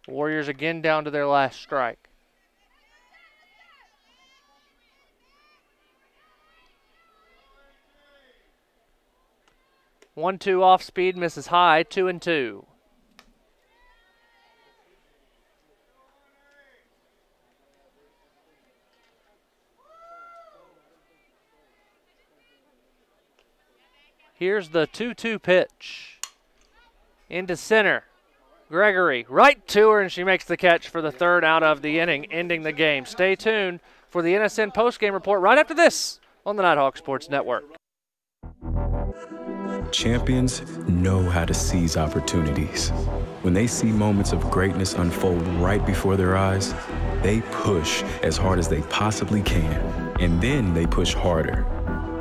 Warriors again down to their last strike. One-two off speed, misses high, 2-2. Here's the 2-2 pitch. Into center. Gregory right to her, and she makes the catch for the 3rd out of the inning, ending the game. Stay tuned for the NSN postgame report right after this on the Nighthawk Sports Network. Champions know how to seize opportunities. When they see moments of greatness unfold right before their eyes, they push as hard as they possibly can, and then they push harder.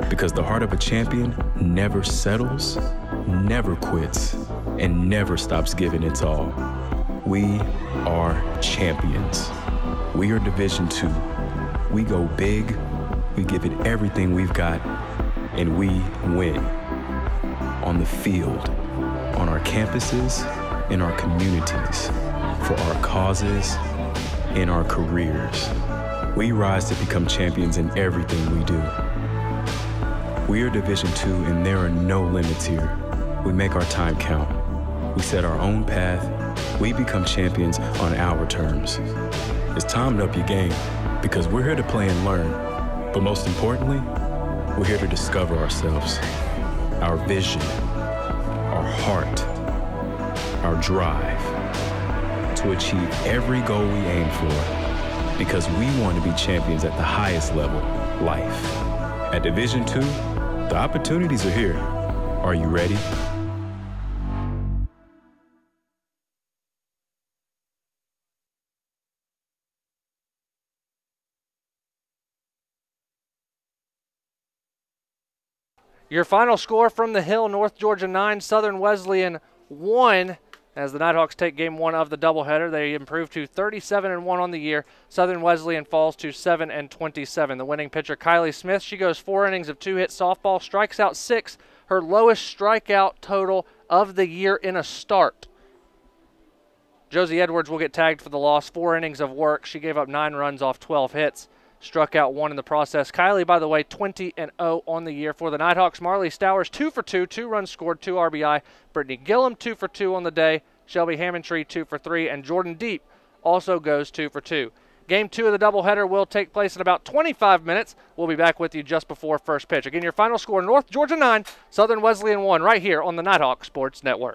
Because the heart of a champion never settles, never quits, and never stops giving its all. We are champions. We are Division II. We go big, we give it everything we've got, and we win. On the field, on our campuses, in our communities, for our causes, in our careers. We rise to become champions in everything we do. We are Division II, and there are no limits here. We make our time count. We set our own path. We become champions on our terms. It's time to up your game, because we're here to play and learn. But most importantly, we're here to discover ourselves, our vision, our heart, our drive, to achieve every goal we aim for, because we want to be champions at the highest level, life. At Division II, the opportunities are here. Are you ready? Your final score from the Hill, North Georgia 9, Southern Wesleyan 1. As the Nighthawks take game 1 of the doubleheader, they improve to 37-1 on the year. Southern Wesleyan falls to 7-27. The winning pitcher, Kylie Smith, she goes 4 innings of 2-hit softball, strikes out 6, her lowest strikeout total of the year in a start. Josie Edwards will get tagged for the loss, 4 innings of work. She gave up 9 runs off 12 hits, struck out 1 in the process. Kylie, by the way, 20-0 on the year for the Nighthawks. Marley Stowers, 2 for 2, 2 runs scored, 2 RBI. Brittany Gillum, 2 for 2 on the day. Shelby Hammondtree, 2 for 3. And Jordan Deep also goes 2 for 2. Game 2 of the doubleheader will take place in about 25 minutes. We'll be back with you just before first pitch. Again, your final score, North Georgia 9, Southern Wesleyan 1, right here on the Nighthawk Sports Network.